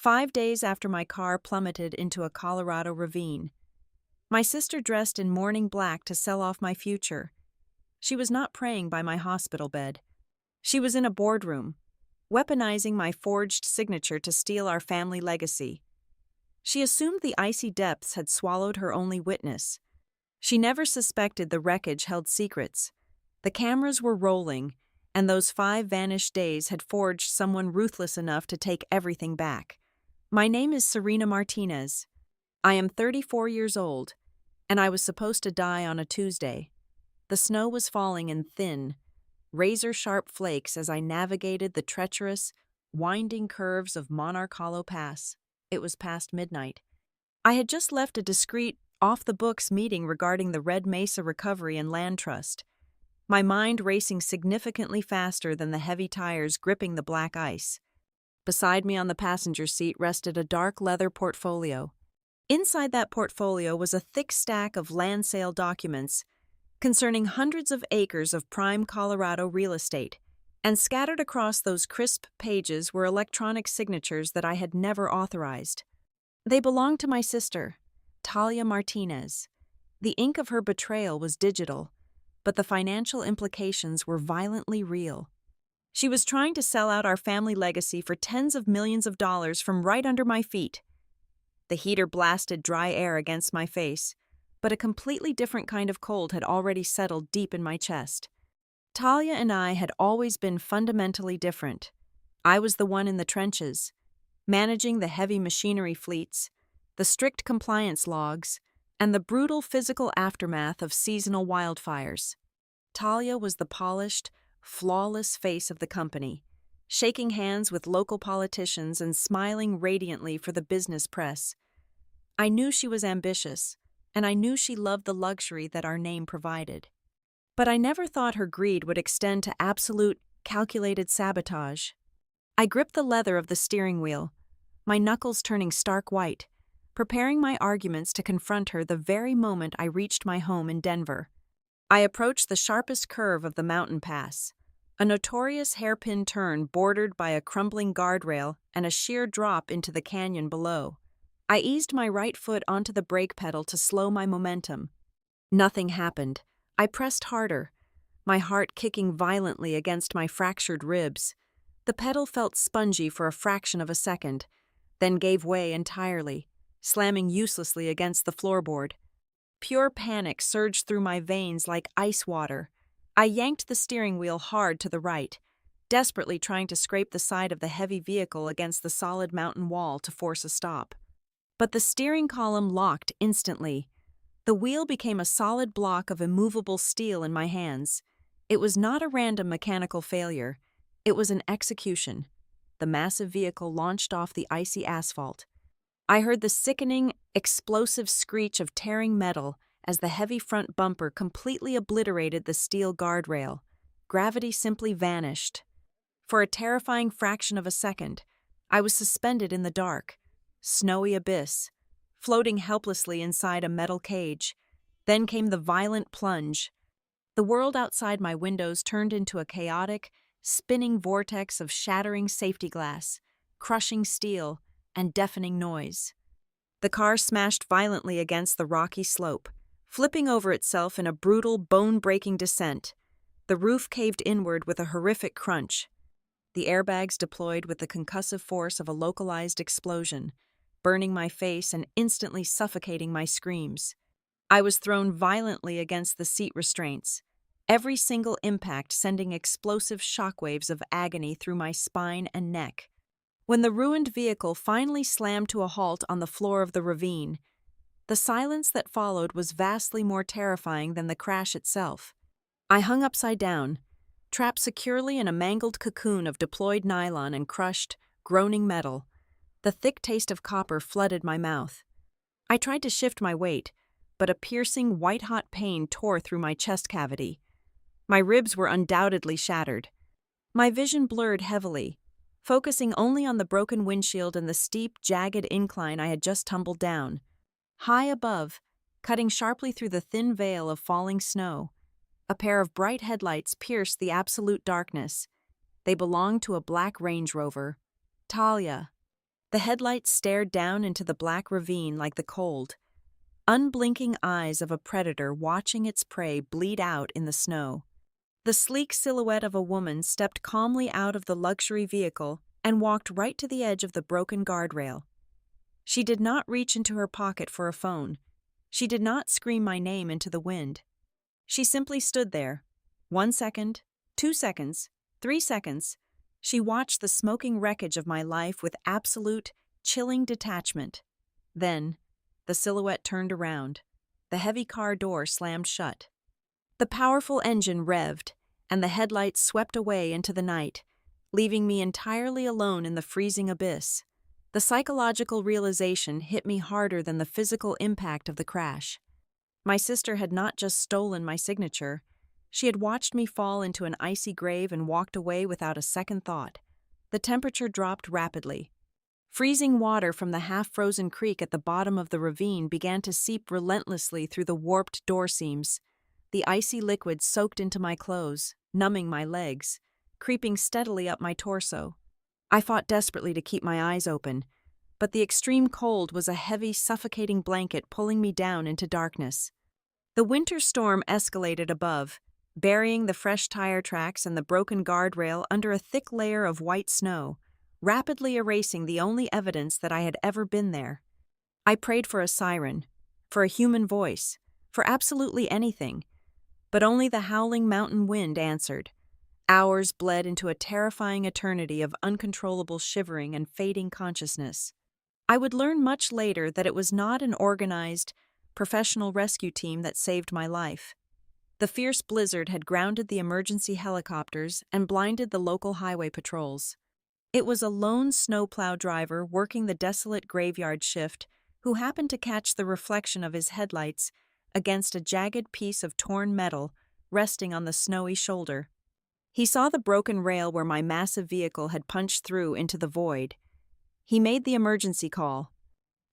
5 days after my car plummeted into a Colorado ravine. My sister dressed in mourning black to sell off my future. She was not praying by my hospital bed. She was in a boardroom, weaponizing my forged signature to steal our family legacy. She assumed the icy depths had swallowed her only witness. She never suspected the wreckage held secrets. The cameras were rolling, and those 5 vanished days had forged someone ruthless enough to take everything back. My name is Serena Martinez. I am 34 years old, and I was supposed to die on a Tuesday. The snow was falling in thin, razor-sharp flakes as I navigated the treacherous, winding curves of Monarch Hollow Pass. It was past midnight. I had just left a discreet, off-the-books meeting regarding the Red Mesa Recovery and Land Trust, my mind racing significantly faster than the heavy tires gripping the black ice. Beside me on the passenger seat rested a dark leather portfolio. Inside that portfolio was a thick stack of land sale documents concerning hundreds of acres of prime Colorado real estate, and scattered across those crisp pages were electronic signatures that I had never authorized. They belonged to my sister, Talia Martinez. The ink of her betrayal was digital, but the financial implications were violently real. She was trying to sell out our family legacy for tens of millions of dollars from right under my feet. The heater blasted dry air against my face, but a completely different kind of cold had already settled deep in my chest. Talia and I had always been fundamentally different. I was the one in the trenches, managing the heavy machinery fleets, the strict compliance logs, and the brutal physical aftermath of seasonal wildfires. Talia was the polished, flawless face of the company, shaking hands with local politicians and smiling radiantly for the business press. I knew she was ambitious, and I knew she loved the luxury that our name provided. But I never thought her greed would extend to absolute, calculated sabotage. I gripped the leather of the steering wheel, my knuckles turning stark white, preparing my arguments to confront her the very moment I reached my home in Denver. I approached the sharpest curve of the mountain pass, a notorious hairpin turn bordered by a crumbling guardrail and a sheer drop into the canyon below. I eased my right foot onto the brake pedal to slow my momentum. Nothing happened. I pressed harder, my heart kicking violently against my fractured ribs. The pedal felt spongy for a fraction of a second, then gave way entirely, slamming uselessly against the floorboard. Pure panic surged through my veins like ice water. I yanked the steering wheel hard to the right, desperately trying to scrape the side of the heavy vehicle against the solid mountain wall to force a stop. But the steering column locked instantly. The wheel became a solid block of immovable steel in my hands. It was not a random mechanical failure. It was an execution. The massive vehicle launched off the icy asphalt. I heard the sickening, explosive screech of tearing metal as the heavy front bumper completely obliterated the steel guardrail. Gravity simply vanished. For a terrifying fraction of a second, I was suspended in the dark, snowy abyss, floating helplessly inside a metal cage. Then came the violent plunge. The world outside my windows turned into a chaotic, spinning vortex of shattering safety glass, crushing steel, and deafening noise. The car smashed violently against the rocky slope, flipping over itself in a brutal, bone-breaking descent. The roof caved inward with a horrific crunch. The airbags deployed with the concussive force of a localized explosion, burning my face and instantly suffocating my screams. I was thrown violently against the seat restraints, every single impact sending explosive shockwaves of agony through my spine and neck. When the ruined vehicle finally slammed to a halt on the floor of the ravine, the silence that followed was vastly more terrifying than the crash itself. I hung upside down, trapped securely in a mangled cocoon of deployed nylon and crushed, groaning metal. The thick taste of copper flooded my mouth. I tried to shift my weight, but a piercing, white-hot pain tore through my chest cavity. My ribs were undoubtedly shattered. My vision blurred heavily, focusing only on the broken windshield and the steep, jagged incline I had just tumbled down. High above, cutting sharply through the thin veil of falling snow, a pair of bright headlights pierced the absolute darkness. They belonged to a black Range Rover. Talia. The headlights stared down into the black ravine like the cold, unblinking eyes of a predator watching its prey bleed out in the snow. The sleek silhouette of a woman stepped calmly out of the luxury vehicle and walked right to the edge of the broken guardrail. She did not reach into her pocket for a phone. She did not scream my name into the wind. She simply stood there. 1 second, 2 seconds, 3 seconds. She watched the smoking wreckage of my life with absolute, chilling detachment. Then, the silhouette turned around. The heavy car door slammed shut. The powerful engine revved, and the headlights swept away into the night, leaving me entirely alone in the freezing abyss. The psychological realization hit me harder than the physical impact of the crash. My sister had not just stolen my signature. She had watched me fall into an icy grave and walked away without a second thought. The temperature dropped rapidly. Freezing water from the half-frozen creek at the bottom of the ravine began to seep relentlessly through the warped door seams. The icy liquid soaked into my clothes, numbing my legs, creeping steadily up my torso. I fought desperately to keep my eyes open, but the extreme cold was a heavy, suffocating blanket pulling me down into darkness. The winter storm escalated above, burying the fresh tire tracks and the broken guardrail under a thick layer of white snow, rapidly erasing the only evidence that I had ever been there. I prayed for a siren, for a human voice, for absolutely anything, but only the howling mountain wind answered. Hours bled into a terrifying eternity of uncontrollable shivering and fading consciousness. I would learn much later that it was not an organized, professional rescue team that saved my life. The fierce blizzard had grounded the emergency helicopters and blinded the local highway patrols. It was a lone snowplow driver working the desolate graveyard shift who happened to catch the reflection of his headlights against a jagged piece of torn metal resting on the snowy shoulder. He saw the broken rail where my massive vehicle had punched through into the void. He made the emergency call.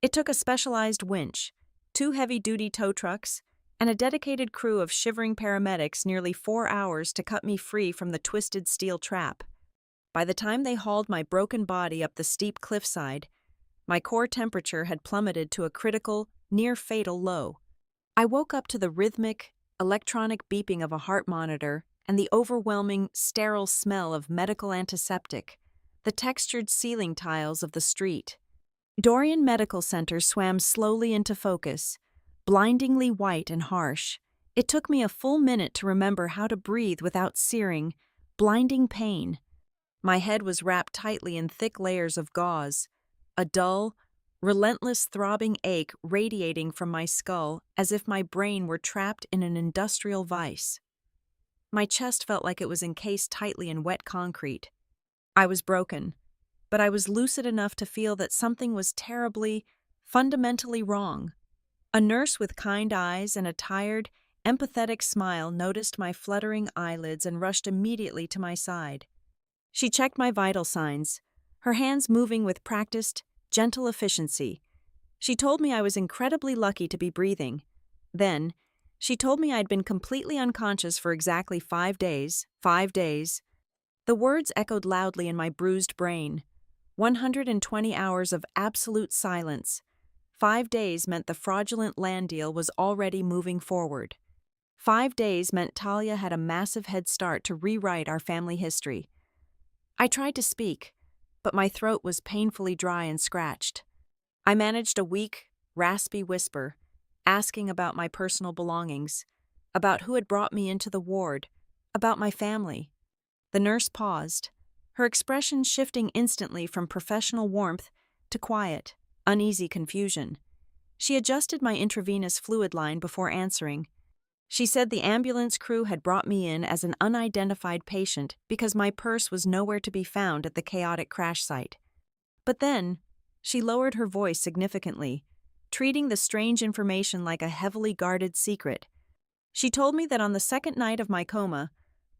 It took a specialized winch, 2 heavy-duty tow trucks, and a dedicated crew of shivering paramedics nearly 4 hours to cut me free from the twisted steel trap. By the time they hauled my broken body up the steep cliffside, my core temperature had plummeted to a critical, near-fatal low. I woke up to the rhythmic, electronic beeping of a heart monitor and the overwhelming, sterile smell of medical antiseptic, the textured ceiling tiles of the street. Dorian Medical Center swam slowly into focus, blindingly white and harsh. It took me a full minute to remember how to breathe without searing, blinding pain. My head was wrapped tightly in thick layers of gauze, a dull, relentless throbbing ache radiating from my skull as if my brain were trapped in an industrial vice. My chest felt like it was encased tightly in wet concrete. I was broken, but I was lucid enough to feel that something was terribly, fundamentally wrong. A nurse with kind eyes and a tired, empathetic smile noticed my fluttering eyelids and rushed immediately to my side. She checked my vital signs, her hands moving with practiced, gentle efficiency. She told me I was incredibly lucky to be breathing. Then, she told me I'd been completely unconscious for exactly 5 days. 5 days. The words echoed loudly in my bruised brain. 120 hours of absolute silence. 5 days meant the fraudulent land deal was already moving forward. 5 days meant Talia had a massive head start to rewrite our family history. I tried to speak, but my throat was painfully dry and scratched. I managed a weak, raspy whisper, asking about my personal belongings, about who had brought me into the ward, about my family. The nurse paused, her expression shifting instantly from professional warmth to quiet, uneasy confusion. She adjusted my intravenous fluid line before answering. She said the ambulance crew had brought me in as an unidentified patient because my purse was nowhere to be found at the chaotic crash site. But then, she lowered her voice significantly, treating the strange information like a heavily guarded secret. She told me that on the second night of my coma,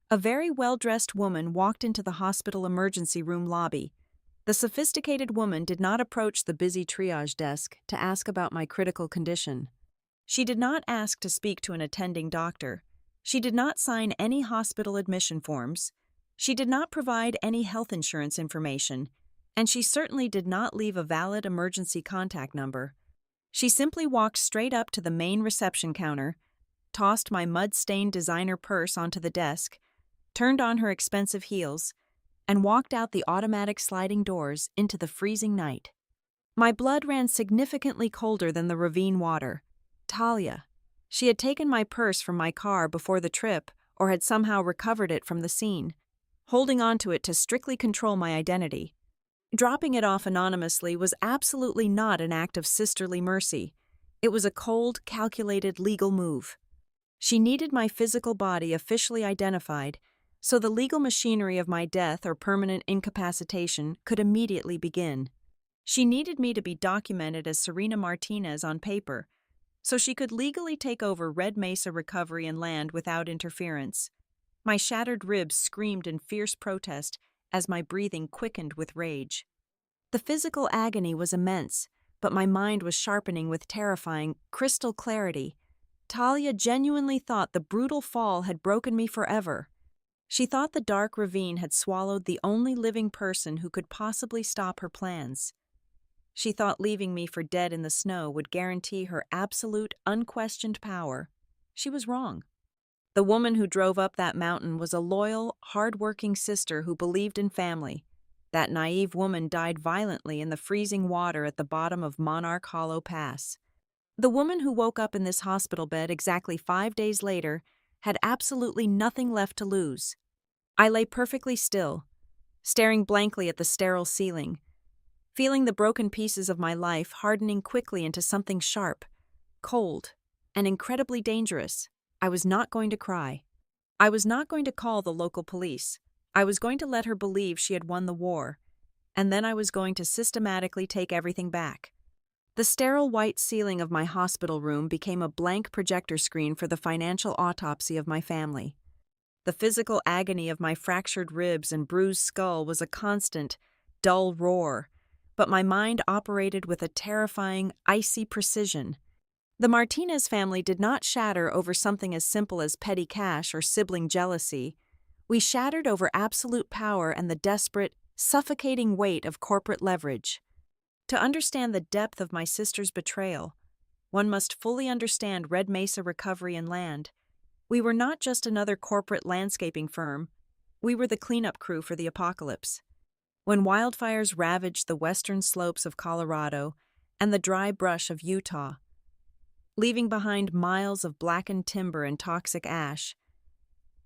a very well-dressed woman walked into the hospital emergency room lobby. The sophisticated woman did not approach the busy triage desk to ask about my critical condition. She did not ask to speak to an attending doctor. She did not sign any hospital admission forms. She did not provide any health insurance information. And she certainly did not leave a valid emergency contact number. She simply walked straight up to the main reception counter, tossed my mud-stained designer purse onto the desk, turned on her expensive heels, and walked out the automatic sliding doors into the freezing night. My blood ran significantly colder than the Ravine water. Talia. She had taken my purse from my car before the trip or had somehow recovered it from the scene, holding onto it to strictly control my identity. Dropping it off anonymously was absolutely not an act of sisterly mercy. It was a cold, calculated legal move. She needed my physical body officially identified, so the legal machinery of my death or permanent incapacitation could immediately begin. She needed me to be documented as Serena Martinez on paper, so she could legally take over Red Mesa Recovery and Land without interference. My shattered ribs screamed in fierce protest as my breathing quickened with rage. The physical agony was immense, but my mind was sharpening with terrifying, crystal clarity. Talia genuinely thought the brutal fall had broken me forever. She thought the dark ravine had swallowed the only living person who could possibly stop her plans. She thought leaving me for dead in the snow would guarantee her absolute, unquestioned power. She was wrong. The woman who drove up that mountain was a loyal, hard-working sister who believed in family. That naive woman died violently in the freezing water at the bottom of Monarch Hollow Pass. The woman who woke up in this hospital bed exactly 5 days later had absolutely nothing left to lose. I lay perfectly still, staring blankly at the sterile ceiling, feeling the broken pieces of my life hardening quickly into something sharp, cold, and incredibly dangerous. I was not going to cry. I was not going to call the local police. I was going to let her believe she had won the war, and then I was going to systematically take everything back. The sterile white ceiling of my hospital room became a blank projector screen for the financial autopsy of my family. The physical agony of my fractured ribs and bruised skull was a constant, dull roar, but my mind operated with a terrifying, icy precision. The Martinez family did not shatter over something as simple as petty cash or sibling jealousy. We shattered over absolute power and the desperate, suffocating weight of corporate leverage. To understand the depth of my sister's betrayal, one must fully understand Red Mesa Recovery and Land. We were not just another corporate landscaping firm. We were the cleanup crew for the apocalypse. When wildfires ravaged the western slopes of Colorado and the dry brush of Utah, leaving behind miles of blackened timber and toxic ash,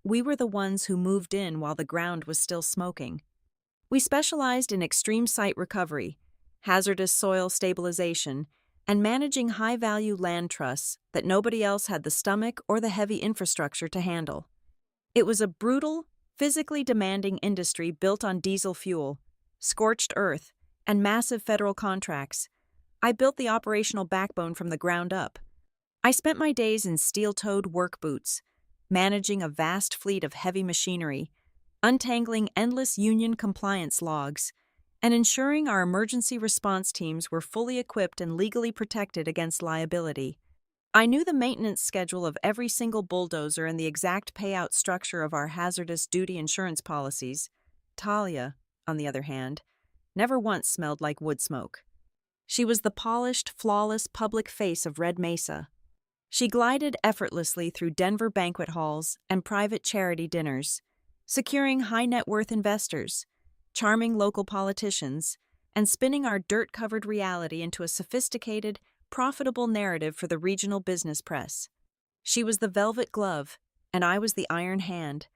we were the ones who moved in while the ground was still smoking. We specialized in extreme site recovery, hazardous soil stabilization, and managing high-value land trusts that nobody else had the stomach or the heavy infrastructure to handle. It was a brutal, physically demanding industry built on diesel fuel, scorched earth, and massive federal contracts. I built the operational backbone from the ground up. I spent my days in steel-toed work boots, managing a vast fleet of heavy machinery, untangling endless union compliance logs, and ensuring our emergency response teams were fully equipped and legally protected against liability. I knew the maintenance schedule of every single bulldozer and the exact payout structure of our hazardous duty insurance policies. Talia, on the other hand, never once smelled like wood smoke. She was the polished, flawless public face of Red Mesa. She glided effortlessly through Denver banquet halls and private charity dinners, securing high-net-worth investors, charming local politicians, and spinning our dirt-covered reality into a sophisticated, profitable narrative for the regional business press. She was the velvet glove, and I was the iron hand.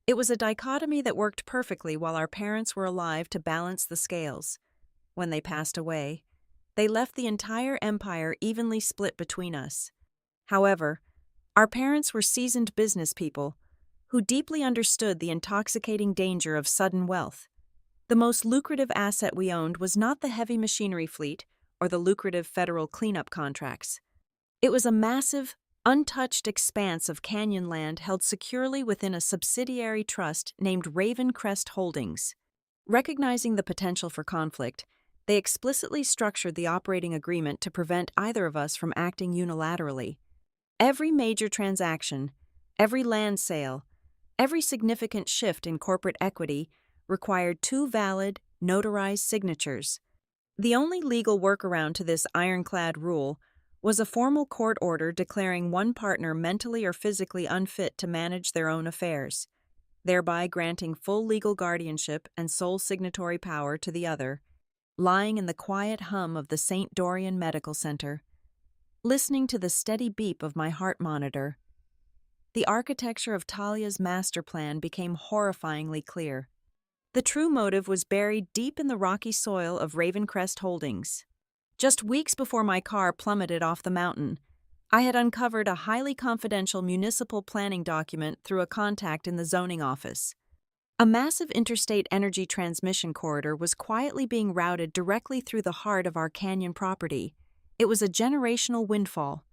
It was a dichotomy that worked perfectly while our parents were alive to balance the scales. When they passed away, they left the entire empire evenly split between us. However, our parents were seasoned business people who deeply understood the intoxicating danger of sudden wealth. The most lucrative asset we owned was not the heavy machinery fleet or the lucrative federal cleanup contracts. It was a massive, untouched expanse of canyon land held securely within a subsidiary trust named Raven Crest Holdings. Recognizing the potential for conflict, they explicitly structured the operating agreement to prevent either of us from acting unilaterally. Every major transaction, every land sale, every significant shift in corporate equity required two valid, notarized signatures. The only legal workaround to this ironclad rule was a formal court order declaring one partner mentally or physically unfit to manage their own affairs, thereby granting full legal guardianship and sole signatory power to the other, lying in the quiet hum of the St. Dorian Medical Center, listening to the steady beep of my heart monitor. The architecture of Talia's master plan became horrifyingly clear. The true motive was buried deep in the rocky soil of Ravencrest Holdings. Just weeks before my car plummeted off the mountain, I had uncovered a highly confidential municipal planning document through a contact in the zoning office. A massive interstate energy transmission corridor was quietly being routed directly through the heart of our canyon property. It was a generational windfall.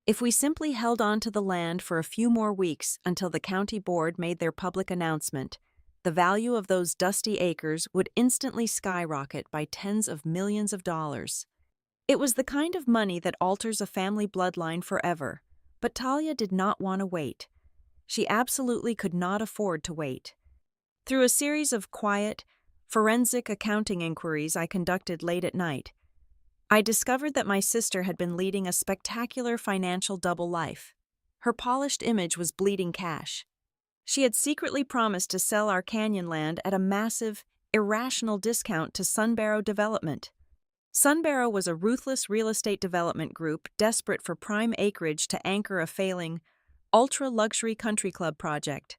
If we simply held on to the land for a few more weeks until the county board made their public announcement, the value of those dusty acres would instantly skyrocket by tens of millions of dollars. It was the kind of money that alters a family bloodline forever, but Talia did not want to wait. She absolutely could not afford to wait. Through a series of quiet, forensic accounting inquiries I conducted late at night, I discovered that my sister had been leading a spectacular financial double life. Her polished image was bleeding cash. She had secretly promised to sell our canyon land at a massive, irrational discount to Sunbarrow Development. Sunbarrow was a ruthless real estate development group desperate for prime acreage to anchor a failing, ultra-luxury country club project.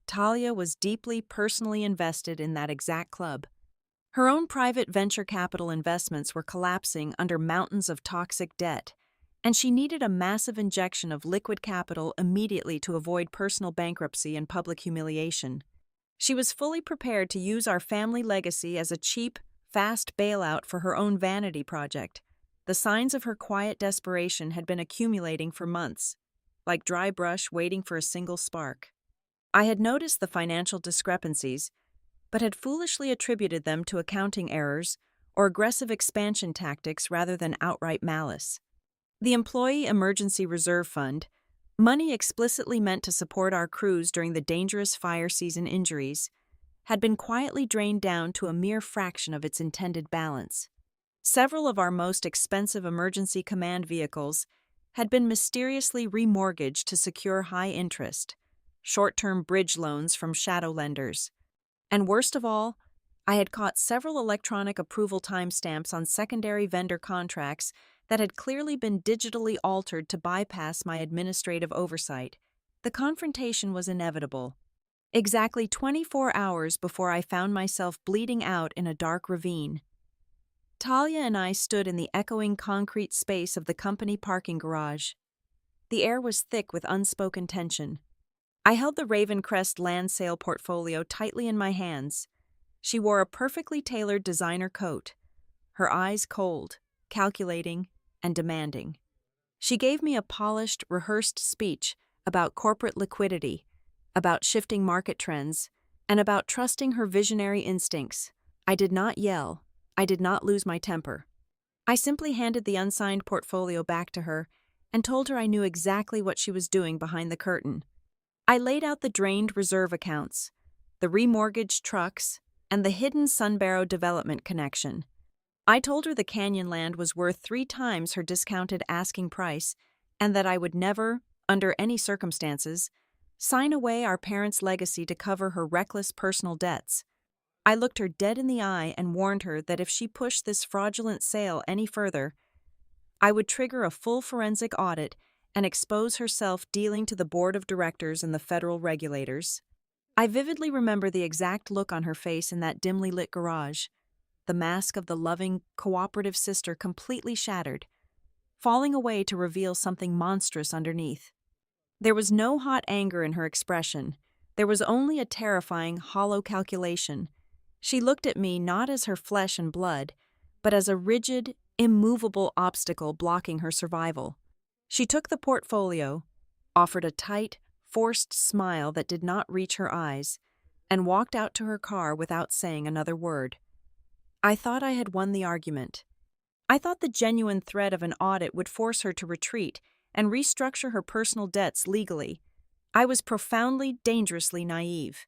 Talia was deeply personally invested in that exact club. Her own private venture capital investments were collapsing under mountains of toxic debt, and she needed a massive injection of liquid capital immediately to avoid personal bankruptcy and public humiliation. She was fully prepared to use our family legacy as a cheap, fast bailout for her own vanity project. The signs of her quiet desperation had been accumulating for months, like dry brush waiting for a single spark. I had noticed the financial discrepancies, but had foolishly attributed them to accounting errors or aggressive expansion tactics rather than outright malice. The Employee Emergency Reserve Fund, money explicitly meant to support our crews during the dangerous fire season injuries, had been quietly drained down to a mere fraction of its intended balance. Several of our most expensive emergency command vehicles had been mysteriously remortgaged to secure high interest, short-term bridge loans from shadow lenders. And worst of all, I had caught several electronic approval timestamps on secondary vendor contracts that had clearly been digitally altered to bypass my administrative oversight. The confrontation was inevitable. Exactly 24 hours before I found myself bleeding out in a dark ravine. Talia and I stood in the echoing concrete space of the company parking garage. The air was thick with unspoken tension. I held the Ravencrest land sale portfolio tightly in my hands. She wore a perfectly tailored designer coat, her eyes cold, calculating, and demanding. She gave me a polished, rehearsed speech about corporate liquidity, about shifting market trends, and about trusting her visionary instincts. I did not yell. I did not lose my temper. I simply handed the unsigned portfolio back to her and told her I knew exactly what she was doing behind the curtain. I laid out the drained reserve accounts, the remortgaged trucks, and the hidden Sunbarrow Development connection. I told her the canyon land was worth 3 times her discounted asking price and that I would never, under any circumstances, sign away our parents' legacy to cover her reckless personal debts. I looked her dead in the eye and warned her that if she pushed this fraudulent sale any further, I would trigger a full forensic audit and expose herself dealing to the board of directors and the federal regulators. I vividly remember the exact look on her face in that dimly lit garage, the mask of the loving, cooperative sister completely shattered, falling away to reveal something monstrous underneath. There was no hot anger in her expression. There was only a terrifying, hollow calculation. She looked at me not as her flesh and blood, but as a rigid, immovable obstacle blocking her survival. She took the portfolio, offered a tight, forced smile that did not reach her eyes, and walked out to her car without saying another word. I thought I had won the argument. I thought the genuine threat of an audit would force her to retreat and restructure her personal debts legally. I was profoundly, dangerously naive.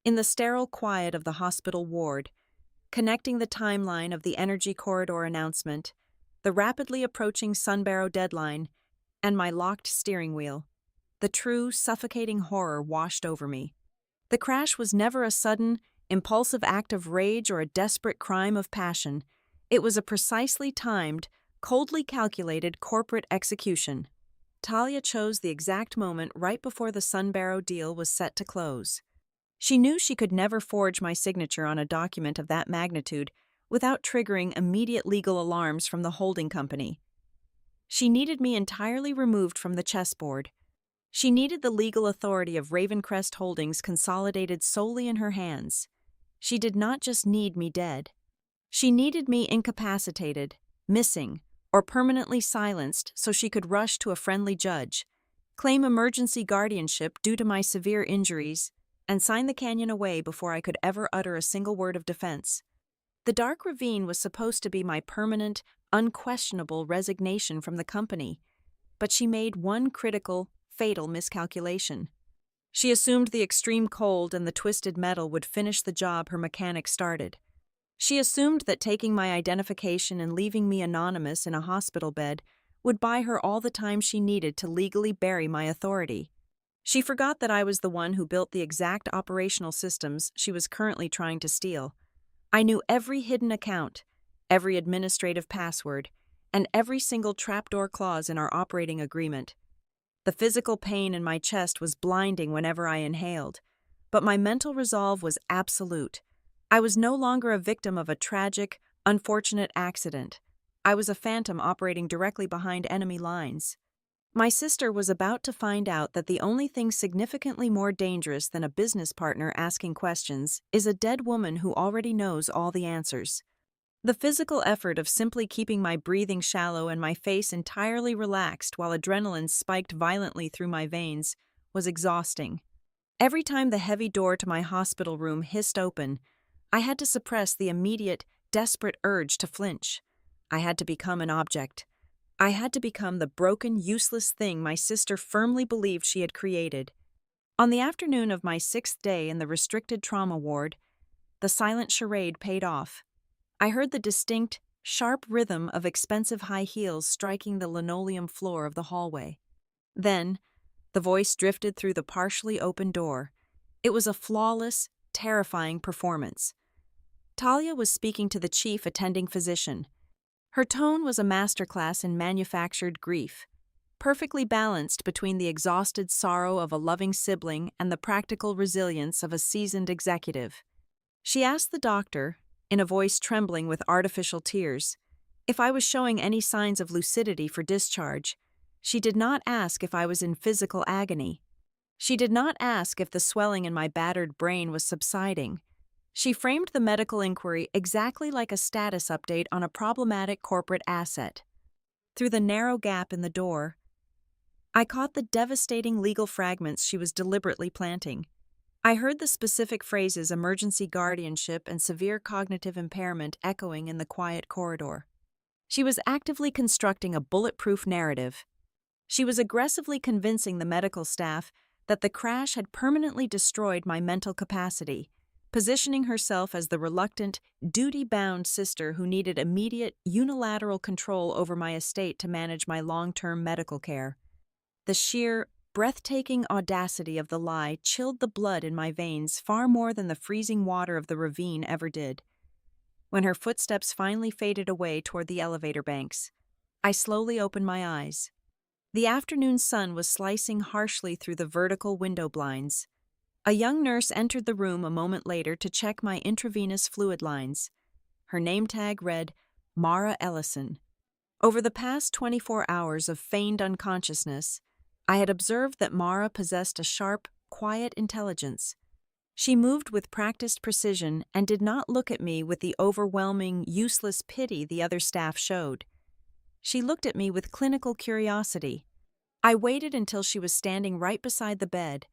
In the sterile quiet of the hospital ward, connecting the timeline of the energy corridor announcement, the rapidly approaching Sunbarrow deadline, and my locked steering wheel. The true, suffocating horror washed over me. The crash was never a sudden, impulsive act of rage or a desperate crime of passion. It was a precisely timed, coldly calculated corporate execution. Talia chose the exact moment right before the Sunbarrow deal was set to close. She knew she could never forge my signature on a document of that magnitude without triggering immediate legal alarms from the holding company. She needed me entirely removed from the chessboard. She needed the legal authority of Ravencrest Holdings consolidated solely in her hands. She did not just need me dead. She needed me incapacitated, missing, or permanently silenced so she could rush to a friendly judge, claim emergency guardianship due to my severe injuries, and sign the canyon away before I could ever utter a single word of defense. The dark ravine was supposed to be my permanent, unquestionable resignation from the company, but she made one critical, fatal miscalculation. She assumed the extreme cold and the twisted metal would finish the job her mechanic started. She assumed that taking my identification and leaving me anonymous in a hospital bed would buy her all the time she needed to legally bury my authority. She forgot that I was the one who built the exact operational systems she was currently trying to steal. I knew every hidden account, every administrative password, and every single trapdoor clause in our operating agreement. The physical pain in my chest was blinding whenever I inhaled, but my mental resolve was absolute. I was no longer a victim of a tragic, unfortunate accident. I was a phantom operating directly behind enemy lines. My sister was about to find out that the only thing significantly more dangerous than a business partner asking questions is a dead woman who already knows all the answers. The physical effort of simply keeping my breathing shallow and my face entirely relaxed while adrenaline spiked violently through my veins was exhausting. Every time the heavy door to my hospital room hissed open, I had to suppress the immediate, desperate urge to flinch. I had to become an object. I had to become the broken, useless thing my sister firmly believed she had created. On the afternoon of my 6th day in the restricted trauma ward, the silent charade paid off. I heard the distinct, sharp rhythm of expensive high heels striking the linoleum floor of the hallway. Then, the voice drifted through the partially open door. It was a flawless, terrifying performance. Talia was speaking to the chief attending physician. Her tone was a masterclass in manufactured grief, perfectly balanced between the exhausted sorrow of a loving sibling and the practical resilience of a seasoned executive. She asked the doctor, in a voice trembling with artificial tears, if I was showing any signs of lucidity for discharge. She did not ask if I was in physical agony. She did not ask if the swelling in my battered brain was subsiding. She framed the medical inquiry exactly like a status update on a problematic corporate asset. Through the narrow gap in the door, I caught the devastating legal fragments she was deliberately planting. I heard the specific phrases emergency guardianship and severe cognitive impairment echoing in the quiet corridor. She was actively constructing a bulletproof narrative. She was aggressively convincing the medical staff that the crash had permanently destroyed my mental capacity, positioning herself as the reluctant, duty-bound sister who needed immediate, unilateral control over my estate to manage my long-term medical care. The sheer, breathtaking audacity of the lie chilled the blood in my veins far more than the freezing water of the ravine ever did. When her footsteps finally faded away toward the elevator banks, I slowly opened my eyes. The afternoon sun was slicing harshly through the vertical window blinds. A young nurse entered the room a moment later to check my intravenous fluid lines. Her name tag read, Mara Ellison. Over the past 24 hours of feigned unconsciousness, I had observed that Mara possessed a sharp, quiet intelligence. She moved with practiced precision and did not look at me with the overwhelming, useless pity the other staff showed. She looked at me with clinical curiosity. I waited until she was standing right beside the bed,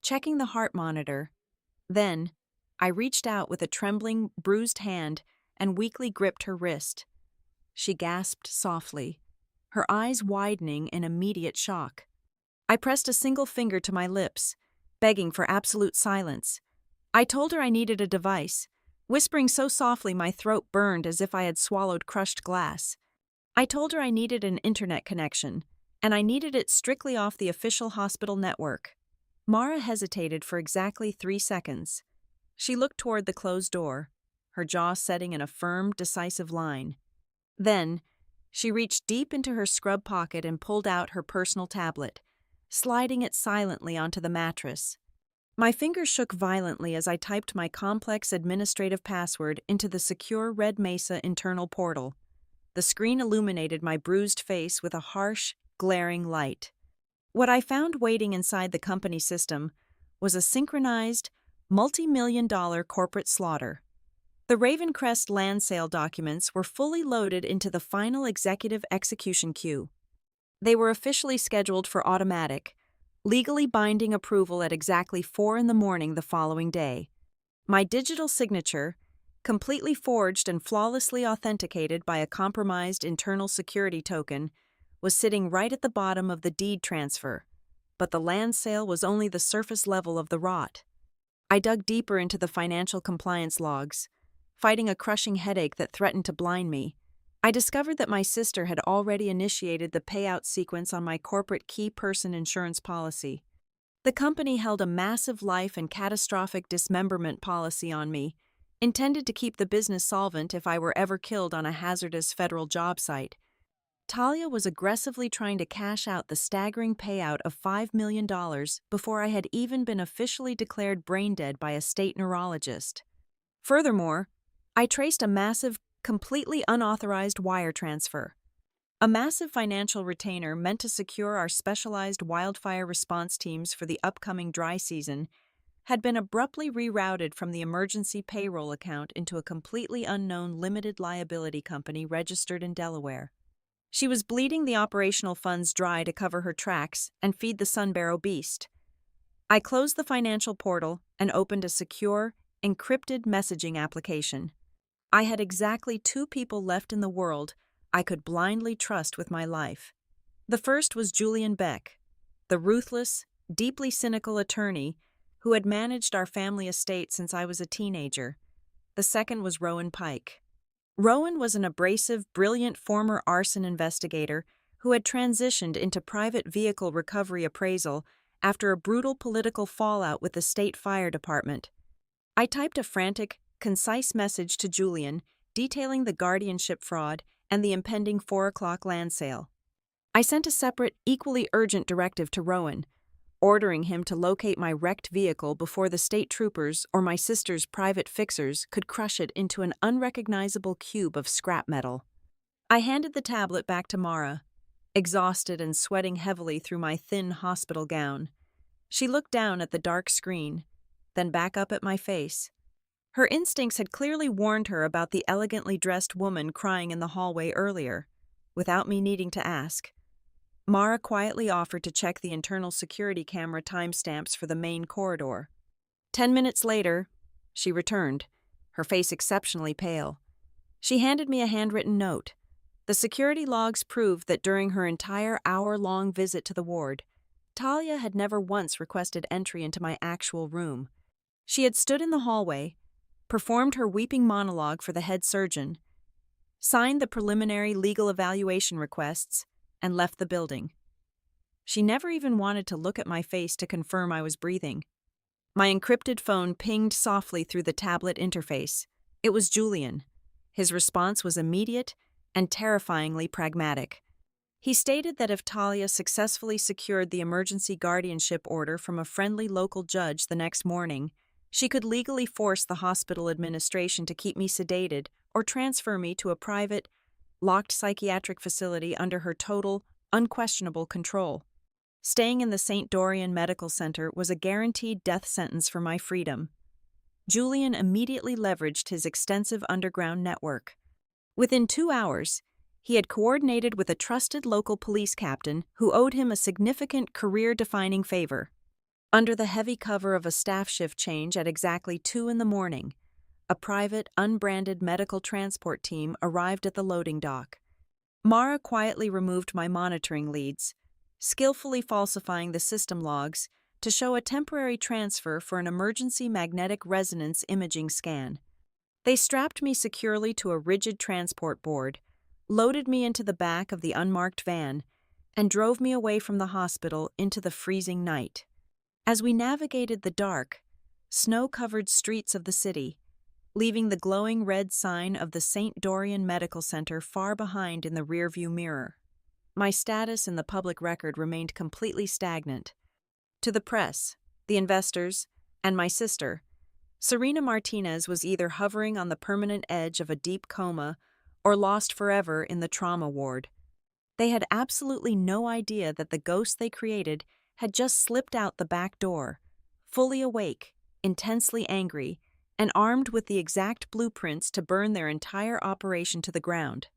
checking the heart monitor. Then, I reached out with a trembling, bruised hand and weakly gripped her wrist. She gasped softly, her eyes widening in immediate shock. I pressed a single finger to my lips, begging for absolute silence. I told her I needed a device, whispering so softly my throat burned as if I had swallowed crushed glass. I told her I needed an internet connection, and I needed it strictly off the official hospital network. Mara hesitated for exactly 3 seconds. She looked toward the closed door, her jaw setting in a firm, decisive line. Then, she reached deep into her scrub pocket and pulled out her personal tablet, sliding it silently onto the mattress. My fingers shook violently as I typed my complex administrative password into the secure Red Mesa internal portal. The screen illuminated my bruised face with a harsh, glaring light. What I found waiting inside the company system was a synchronized, multi-million-dollar corporate slaughter. The Ravencrest land sale documents were fully loaded into the final executive execution queue. They were officially scheduled for automatic, legally binding approval at exactly 4 a.m. the following day. My digital signature, completely forged and flawlessly authenticated by a compromised internal security token, was sitting right at the bottom of the deed transfer, but the land sale was only the surface level of the rot. I dug deeper into the financial compliance logs, fighting a crushing headache that threatened to blind me. I discovered that my sister had already initiated the payout sequence on my corporate key person insurance policy. The company held a massive life and catastrophic dismemberment policy on me, intended to keep the business solvent if I were ever killed on a hazardous federal job site. Talia was aggressively trying to cash out the staggering payout of $5 million before I had even been officially declared brain dead by a state neurologist. Furthermore, I traced a massive, completely unauthorized wire transfer. A massive financial retainer meant to secure our specialized wildfire response teams for the upcoming dry season had been abruptly rerouted from the emergency payroll account into a completely unknown limited liability company registered in Delaware. She was bleeding the operational funds dry to cover her tracks and feed the Sunbarrow beast. I closed the financial portal and opened a secure, encrypted messaging application. I had exactly 2 people left in the world I could blindly trust with my life. The first was Julian Beck, the ruthless, deeply cynical attorney who had managed our family estate since I was a teenager. The second was Rowan Pike. Rowan was an abrasive, brilliant former arson investigator who had transitioned into private vehicle recovery appraisal after a brutal political fallout with the state fire department. I typed a frantic, concise message to Julian detailing the guardianship fraud and the impending 4 o'clock land sale. I sent a separate, equally urgent directive to Rowan, ordering him to locate my wrecked vehicle before the state troopers or my sister's private fixers could crush it into an unrecognizable cube of scrap metal. I handed the tablet back to Mara, exhausted and sweating heavily through my thin hospital gown. She looked down at the dark screen, then back up at my face. Her instincts had clearly warned her about the elegantly dressed woman crying in the hallway earlier, without me needing to ask. Mara quietly offered to check the internal security camera timestamps for the main corridor. 10 minutes later, she returned, her face exceptionally pale. She handed me a handwritten note. The security logs proved that during her entire hour-long visit to the ward, Talia had never once requested entry into my actual room. She had stood in the hallway, performed her weeping monologue for the head surgeon, signed the preliminary legal evaluation requests, and left the building. She never even wanted to look at my face to confirm I was breathing. My encrypted phone pinged softly through the tablet interface. It was Julian. His response was immediate and terrifyingly pragmatic. He stated that if Talia successfully secured the emergency guardianship order from a friendly local judge the next morning, she could legally force the hospital administration to keep me sedated or transfer me to a private, locked psychiatric facility under her total, unquestionable control. Staying in the St. Dorian Medical Center was a guaranteed death sentence for my freedom. Julian immediately leveraged his extensive underground network. Within 2 hours, he had coordinated with a trusted local police captain who owed him a significant career-defining favor. Under the heavy cover of a staff shift change at exactly 2 a.m, a private, unbranded medical transport team arrived at the loading dock. Mara quietly removed my monitoring leads, skillfully falsifying the system logs to show a temporary transfer for an emergency magnetic resonance imaging scan. They strapped me securely to a rigid transport board, loaded me into the back of the unmarked van, and drove me away from the hospital into the freezing night. As we navigated the dark, snow-covered streets of the city, leaving the glowing red sign of the St. Dorian Medical Center far behind in the rearview mirror, my status in the public record remained completely stagnant. To the press, the investors, and my sister, Serena Martinez was either hovering on the permanent edge of a deep coma or lost forever in the trauma ward. They had absolutely no idea that the ghost they created had just slipped out the back door, fully awake, intensely angry, and armed with the exact blueprints to burn their entire operation to the ground.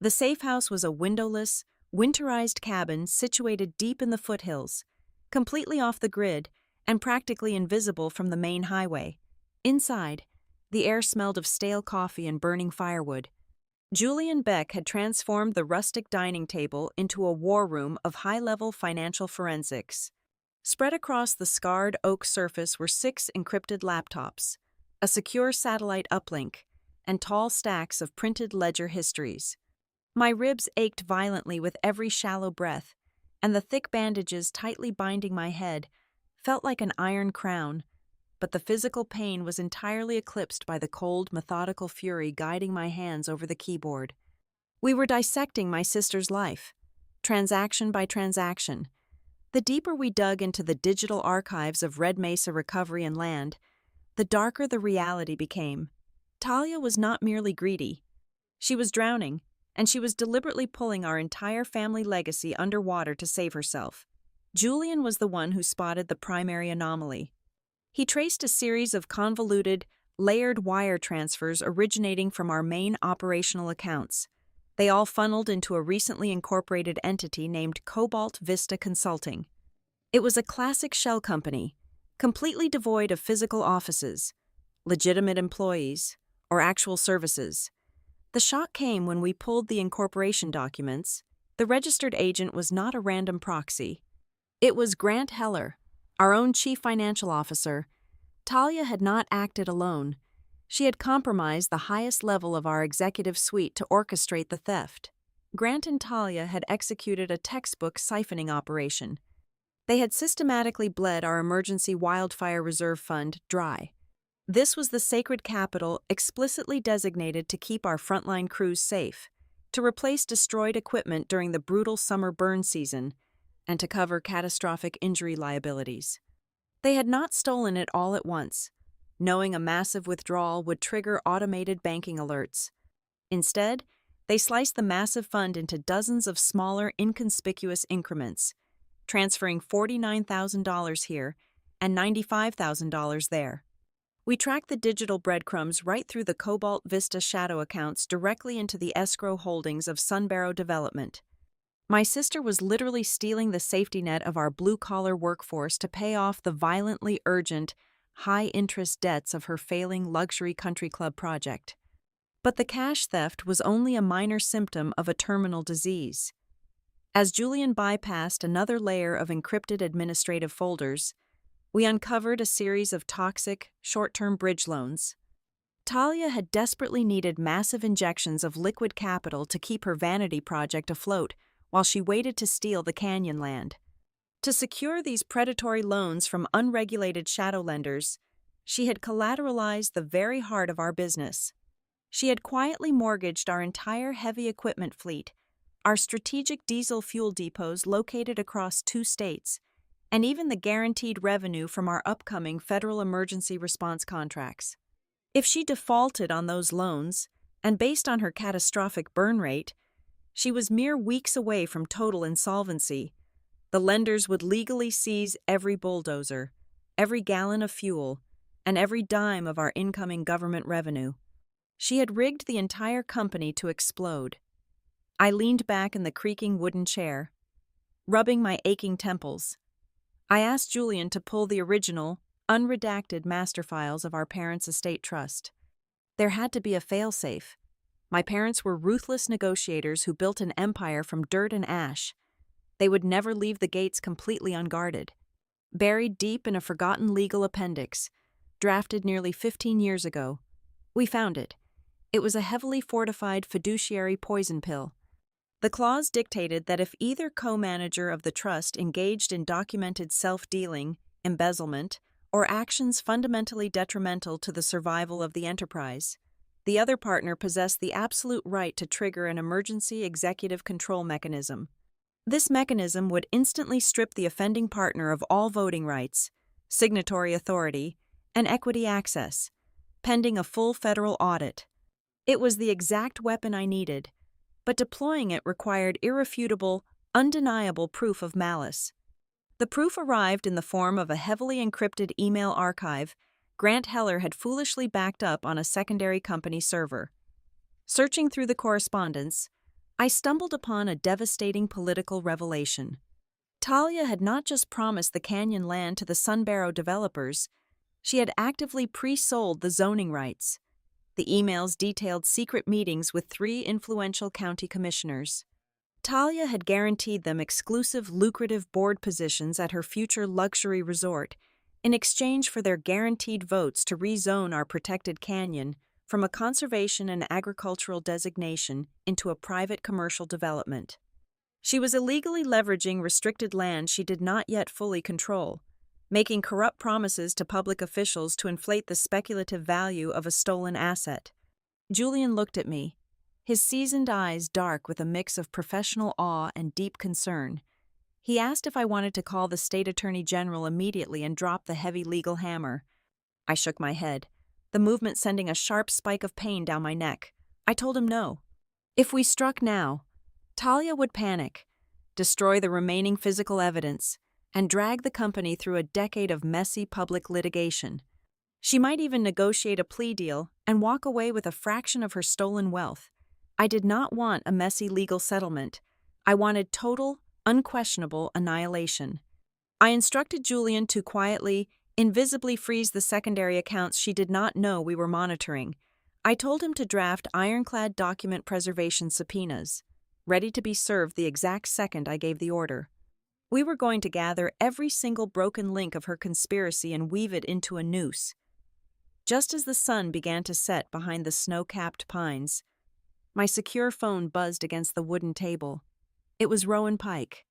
The safe house was a windowless, winterized cabin situated deep in the foothills, completely off the grid and practically invisible from the main highway. Inside, the air smelled of stale coffee and burning firewood. Julian Beck had transformed the rustic dining table into a war room of high-level financial forensics. Spread across the scarred oak surface were 6 encrypted laptops, a secure satellite uplink, and tall stacks of printed ledger histories. My ribs ached violently with every shallow breath, and the thick bandages tightly binding my head felt like an iron crown, but the physical pain was entirely eclipsed by the cold, methodical fury guiding my hands over the keyboard. We were dissecting my sister's life, transaction by transaction. The deeper we dug into the digital archives of Red Mesa Recovery and Land, the darker the reality became. Talia was not merely greedy. She was drowning, and she was deliberately pulling our entire family legacy underwater to save herself. Julian was the one who spotted the primary anomaly. He traced a series of convoluted, layered wire transfers originating from our main operational accounts. They all funneled into a recently incorporated entity named Cobalt Vista Consulting. It was a classic shell company, completely devoid of physical offices, legitimate employees, or actual services. The shock came when we pulled the incorporation documents. The registered agent was not a random proxy. It was Grant Heller, our own chief financial officer. Talia had not acted alone. She had compromised the highest level of our executive suite to orchestrate the theft. Grant and Talia had executed a textbook siphoning operation. They had systematically bled our emergency wildfire reserve fund dry. This was the sacred capital explicitly designated to keep our frontline crews safe, to replace destroyed equipment during the brutal summer burn season, and to cover catastrophic injury liabilities. They had not stolen it all at once, knowing a massive withdrawal would trigger automated banking alerts. Instead, they sliced the massive fund into dozens of smaller, inconspicuous increments, transferring $49,000 here and $95,000 there. We tracked the digital breadcrumbs right through the Cobalt Vista shadow accounts directly into the escrow holdings of Sunbarrow Development. My sister was literally stealing the safety net of our blue-collar workforce to pay off the violently urgent, high-interest debts of her failing luxury country club project. But the cash theft was only a minor symptom of a terminal disease. As Julian bypassed another layer of encrypted administrative folders, we uncovered a series of toxic, short-term bridge loans. Talia had desperately needed massive injections of liquid capital to keep her vanity project afloat while she waited to steal the canyon land. To secure these predatory loans from unregulated shadow lenders, she had collateralized the very heart of our business. She had quietly mortgaged our entire heavy equipment fleet, our strategic diesel fuel depots located across 2 states, and even the guaranteed revenue from our upcoming federal emergency response contracts. If she defaulted on those loans, and based on her catastrophic burn rate, she was mere weeks away from total insolvency. The lenders would legally seize every bulldozer, every gallon of fuel, and every dime of our incoming government revenue. She had rigged the entire company to explode. I leaned back in the creaking wooden chair, rubbing my aching temples. I asked Julian to pull the original, unredacted master files of our parents' estate trust. There had to be a failsafe. My parents were ruthless negotiators who built an empire from dirt and ash. They would never leave the gates completely unguarded. Buried deep in a forgotten legal appendix, drafted nearly 15 years ago, We found it. It was a heavily fortified fiduciary poison pill. The clause dictated that if either co-manager of the trust engaged in documented self-dealing, embezzlement, or actions fundamentally detrimental to the survival of the enterprise, the other partner possessed the absolute right to trigger an emergency executive control mechanism. This mechanism would instantly strip the offending partner of all voting rights, signatory authority, and equity access, pending a full federal audit. It was the exact weapon I needed, but deploying it required irrefutable, undeniable proof of malice. The proof arrived in the form of a heavily encrypted email archive Grant Heller had foolishly backed up on a secondary company server. Searching through the correspondence, I stumbled upon a devastating political revelation. Talia had not just promised the canyon land to the Sunbarrow developers, she had actively pre-sold the zoning rights. The emails detailed secret meetings with 3 influential county commissioners. Talia had guaranteed them exclusive lucrative board positions at her future luxury resort in exchange for their guaranteed votes to rezone our protected canyon from a conservation and agricultural designation into a private commercial development. She was illegally leveraging restricted land she did not yet fully control, making corrupt promises to public officials to inflate the speculative value of a stolen asset. Julian looked at me, his seasoned eyes dark with a mix of professional awe and deep concern. He asked if I wanted to call the state attorney general immediately and drop the heavy legal hammer. I shook my head, the movement sending a sharp spike of pain down my neck. I told him no. If we struck now, Talia would panic, destroy the remaining physical evidence, and drag the company through a decade of messy public litigation. She might even negotiate a plea deal and walk away with a fraction of her stolen wealth. I did not want a messy legal settlement. I wanted total, unquestionable annihilation. I instructed Julian to quietly, invisibly freeze the secondary accounts she did not know we were monitoring. I told him to draft ironclad document preservation subpoenas, ready to be served the exact second I gave the order. We were going to gather every single broken link of her conspiracy and weave it into a noose. Just as the sun began to set behind the snow-capped pines, my secure phone buzzed against the wooden table. It was Rowan Pike.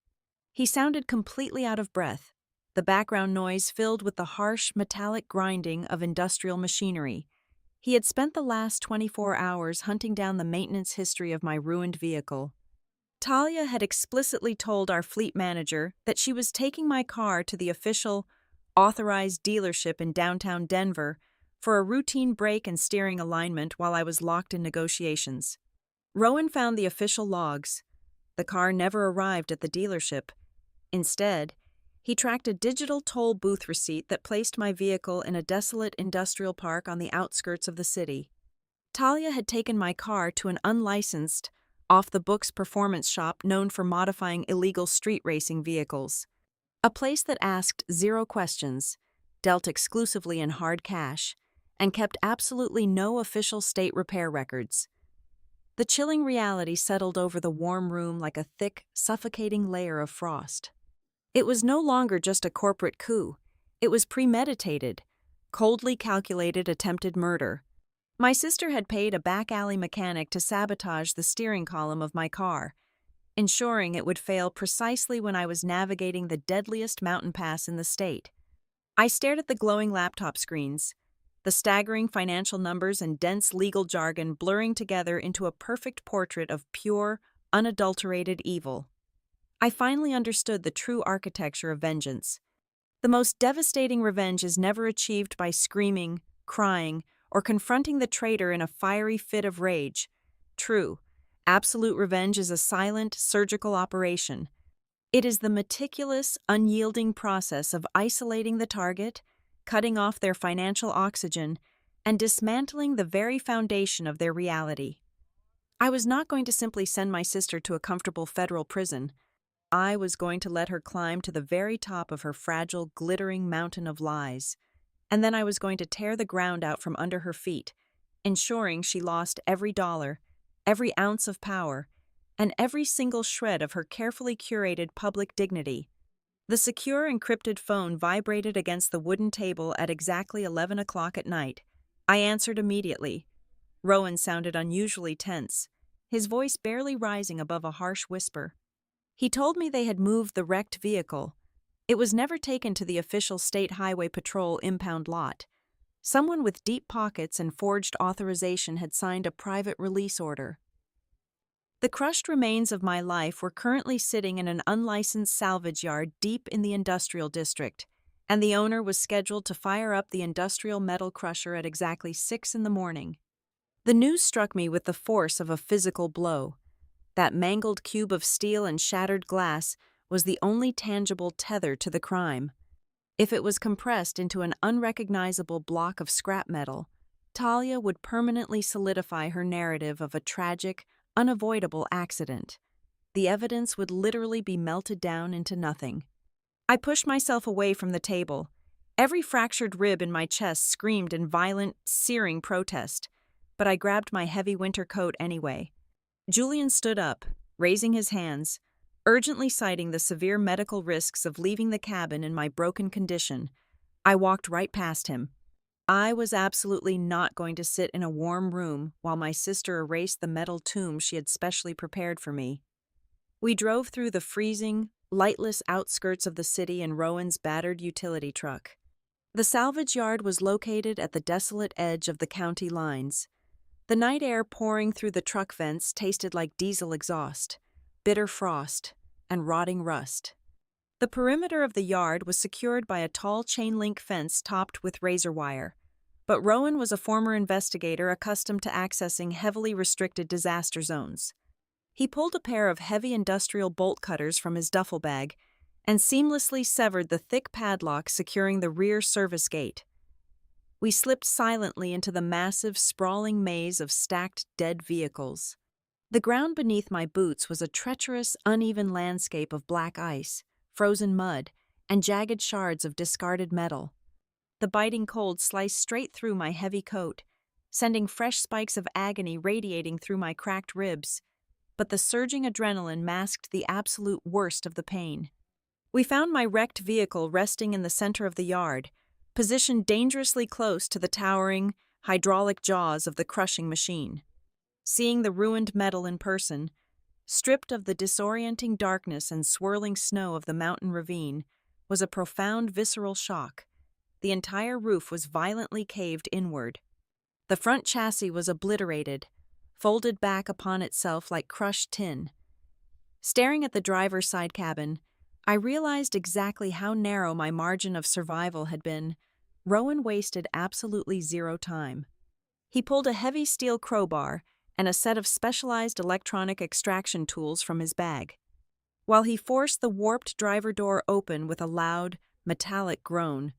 He sounded completely out of breath, the background noise filled with the harsh, metallic grinding of industrial machinery. He had spent the last 24 hours hunting down the maintenance history of my ruined vehicle. Talia had explicitly told our fleet manager that she was taking my car to the official, authorized dealership in downtown Denver for a routine brake and steering alignment while I was locked in negotiations. Rowan found the official logs. The car never arrived at the dealership. Instead, he tracked a digital toll booth receipt that placed my vehicle in a desolate industrial park on the outskirts of the city. Talia had taken my car to an unlicensed, off-the-books performance shop known for modifying illegal street racing vehicles. A place that asked 0 questions, dealt exclusively in hard cash, and kept absolutely no official state repair records. The chilling reality settled over the warm room like a thick, suffocating layer of frost. It was no longer just a corporate coup. It was premeditated, coldly calculated attempted murder. My sister had paid a back-alley mechanic to sabotage the steering column of my car, ensuring it would fail precisely when I was navigating the deadliest mountain pass in the state. I stared at the glowing laptop screens, the staggering financial numbers and dense legal jargon blurring together into a perfect portrait of pure, unadulterated evil. I finally understood the true architecture of vengeance. The most devastating revenge is never achieved by screaming, crying, or confronting the traitor in a fiery fit of rage. True, absolute revenge is a silent, surgical operation. It is the meticulous, unyielding process of isolating the target, cutting off their financial oxygen, and dismantling the very foundation of their reality. I was not going to simply send my sister to a comfortable federal prison. I was going to let her climb to the very top of her fragile, glittering mountain of lies, and then I was going to tear the ground out from under her feet, ensuring she lost every dollar, every ounce of power, and every single shred of her carefully curated public dignity. The secure encrypted phone vibrated against the wooden table at exactly 11 o'clock at night. I answered immediately, Rowan sounded unusually tense, his voice barely rising above a harsh whisper. He told me they had moved the wrecked vehicle. It was never taken to the official State Highway Patrol impound lot. Someone with deep pockets and forged authorization had signed a private release order. The crushed remains of my life were currently sitting in an unlicensed salvage yard deep in the industrial district, and the owner was scheduled to fire up the industrial metal crusher at exactly 6 in the morning. The news struck me with the force of a physical blow. That mangled cube of steel and shattered glass was the only tangible tether to the crime. If it was compressed into an unrecognizable block of scrap metal, Talia would permanently solidify her narrative of a tragic, unavoidable accident. The evidence would literally be melted down into nothing. I pushed myself away from the table. Every fractured rib in my chest screamed in violent, searing protest, but I grabbed my heavy winter coat anyway. Julian stood up, raising his hands, urgently citing the severe medical risks of leaving the cabin in my broken condition. I walked right past him. I was absolutely not going to sit in a warm room while my sister erased the metal tomb she had specially prepared for me. We drove through the freezing, lightless outskirts of the city in Rowan's battered utility truck. The salvage yard was located at the desolate edge of the county lines. The night air pouring through the truck vents tasted like diesel exhaust, bitter frost, and rotting rust. The perimeter of the yard was secured by a tall chain-link fence topped with razor wire, but Rowan was a former investigator accustomed to accessing heavily restricted disaster zones. He pulled a pair of heavy industrial bolt cutters from his duffel bag and seamlessly severed the thick padlock securing the rear service gate. We slipped silently into the massive, sprawling maze of stacked dead vehicles. The ground beneath my boots was a treacherous, uneven landscape of black ice, frozen mud, and jagged shards of discarded metal. The biting cold sliced straight through my heavy coat, sending fresh spikes of agony radiating through my cracked ribs, but the surging adrenaline masked the absolute worst of the pain. We found my wrecked vehicle resting in the center of the yard, positioned dangerously close to the towering, hydraulic jaws of the crushing machine. Seeing the ruined metal in person, stripped of the disorienting darkness and swirling snow of the mountain ravine, was a profound visceral shock. The entire roof was violently caved inward. The front chassis was obliterated, folded back upon itself like crushed tin. Staring at the driver's side cabin, I realized exactly how narrow my margin of survival had been. Rowan wasted absolutely zero time. He pulled a heavy steel crowbar and a set of specialized electronic extraction tools from his bag. While he forced the warped driver door open with a loud, metallic groan,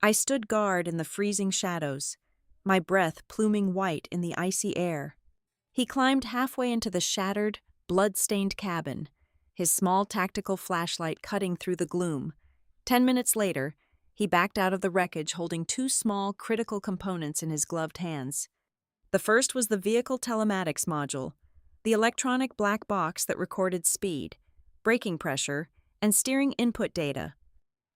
I stood guard in the freezing shadows, my breath pluming white in the icy air. He climbed halfway into the shattered, blood-stained cabin, his small tactical flashlight cutting through the gloom. 10 minutes later, he backed out of the wreckage holding two small, critical components in his gloved hands. The first was the vehicle telematics module, the electronic black box that recorded speed, braking pressure, and steering input data.